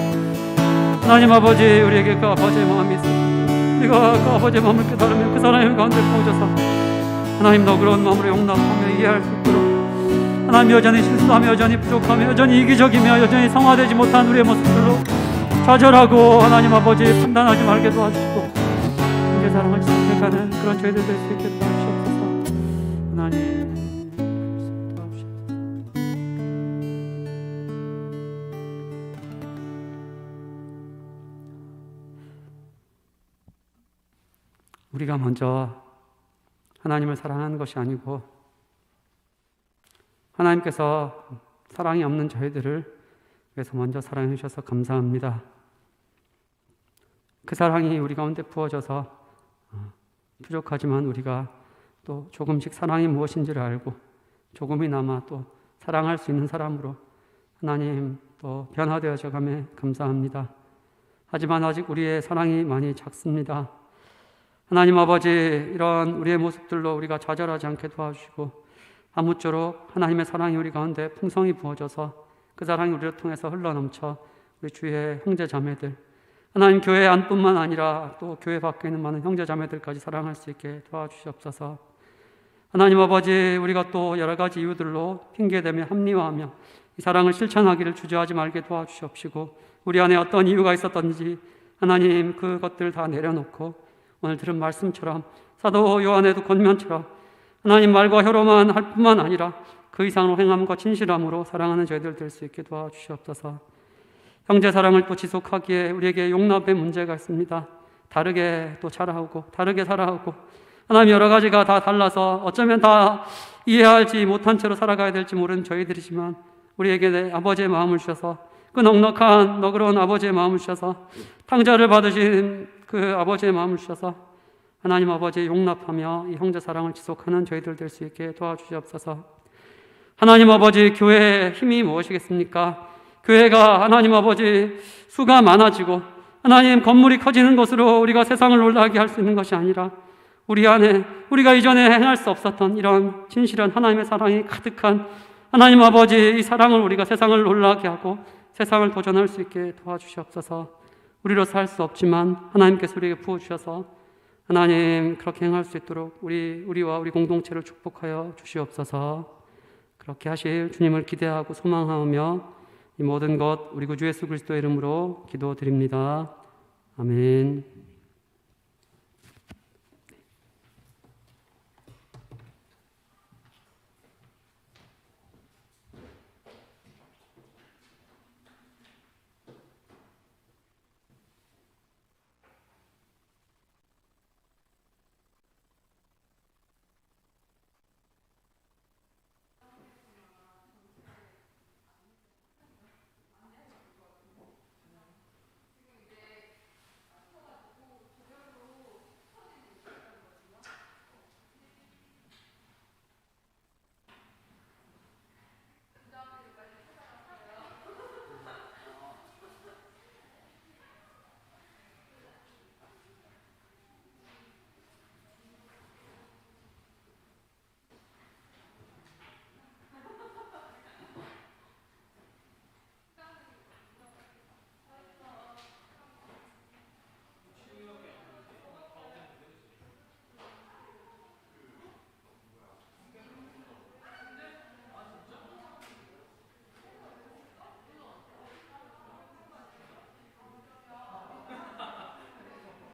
하나님 아버지, 우리에게 그 아버지의 마음이 있습니다. 우리가 그 아버지의 마음을 깨달으면 그 사람의 가운데 부어져서 하나님 너그러운 마음으로 용납하며 이해할 수 있도록 하나님, 여전히 실수하며 여전히 부족하며 여전히 이기적이며 여전히 성화되지 못한 우리의 모습들로 좌절하고 하나님 아버지 판단하지 말게 도와주시고 형제 사랑을 지속해가는 그런 저희들 될 수 있게 도와주시옵소서. 하나님, 우리가 먼저 하나님을 사랑하는 것이 아니고 하나님께서 사랑이 없는 저희들을 위해서 먼저 사랑해 주셔서 감사합니다. 그 사랑이 우리 가운데 부어져서 부족하지만 우리가 또 조금씩 사랑이 무엇인지를 알고 조금이나마 또 사랑할 수 있는 사람으로 하나님 또 변화되어져 가며 감사합니다. 하지만 아직 우리의 사랑이 많이 작습니다. 하나님 아버지, 이런 우리의 모습들로 우리가 좌절하지 않게 도와주시고 아무쪼록 하나님의 사랑이 우리 가운데 풍성히 부어져서 그 사랑이 우리를 통해서 흘러넘쳐 우리 주의 형제 자매들, 하나님 교회 안뿐만 아니라 또 교회 밖에 있는 많은 형제 자매들까지 사랑할 수 있게 도와주시옵소서. 하나님 아버지, 우리가 또 여러 가지 이유들로 핑계대며 합리화하며 이 사랑을 실천하기를 주저하지 말게 도와주시옵시고, 우리 안에 어떤 이유가 있었던지 하나님 그것들 다 내려놓고 오늘 들은 말씀처럼 사도 요한의도 권면처럼 하나님 말과 혀로만 할 뿐만 아니라 그 이상으로 행함과 진실함으로 사랑하는 저희들 될 수 있게 도와주시옵소서. 형제 사랑을 또 지속하기에 우리에게 용납의 문제가 있습니다. 다르게 또 자라오고 다르게 살아오고 하나님 여러 가지가 다 달라서 어쩌면 다 이해하지 못한 채로 살아가야 될지 모르는 저희들이지만 우리에게 내 아버지의 마음을 주셔서 그 넉넉한 너그러운 아버지의 마음을 주셔서 탕자를 받으신 그 아버지의 마음을 주셔서 하나님 아버지 용납하며 이 형제 사랑을 지속하는 저희들 될 수 있게 도와주시옵소서. 하나님 아버지, 교회의 힘이 무엇이겠습니까? 교회가 하나님 아버지 수가 많아지고 하나님 건물이 커지는 것으로 우리가 세상을 놀라게 할 수 있는 것이 아니라 우리 안에 우리가 이전에 행할 수 없었던 이런 진실한 하나님의 사랑이 가득한 하나님 아버지, 이 사랑을 우리가 세상을 놀라게 하고 세상을 도전할 수 있게 도와주시옵소서. 우리로서 할 수 없지만 하나님께서 우리에게 부어주셔서 하나님 그렇게 행할 수 있도록 우리와 우리 공동체를 축복하여 주시옵소서. 그렇게 하실 주님을 기대하고 소망하며 이 모든 것 우리 구주 예수 그리스도의 이름으로 기도드립니다. 아멘.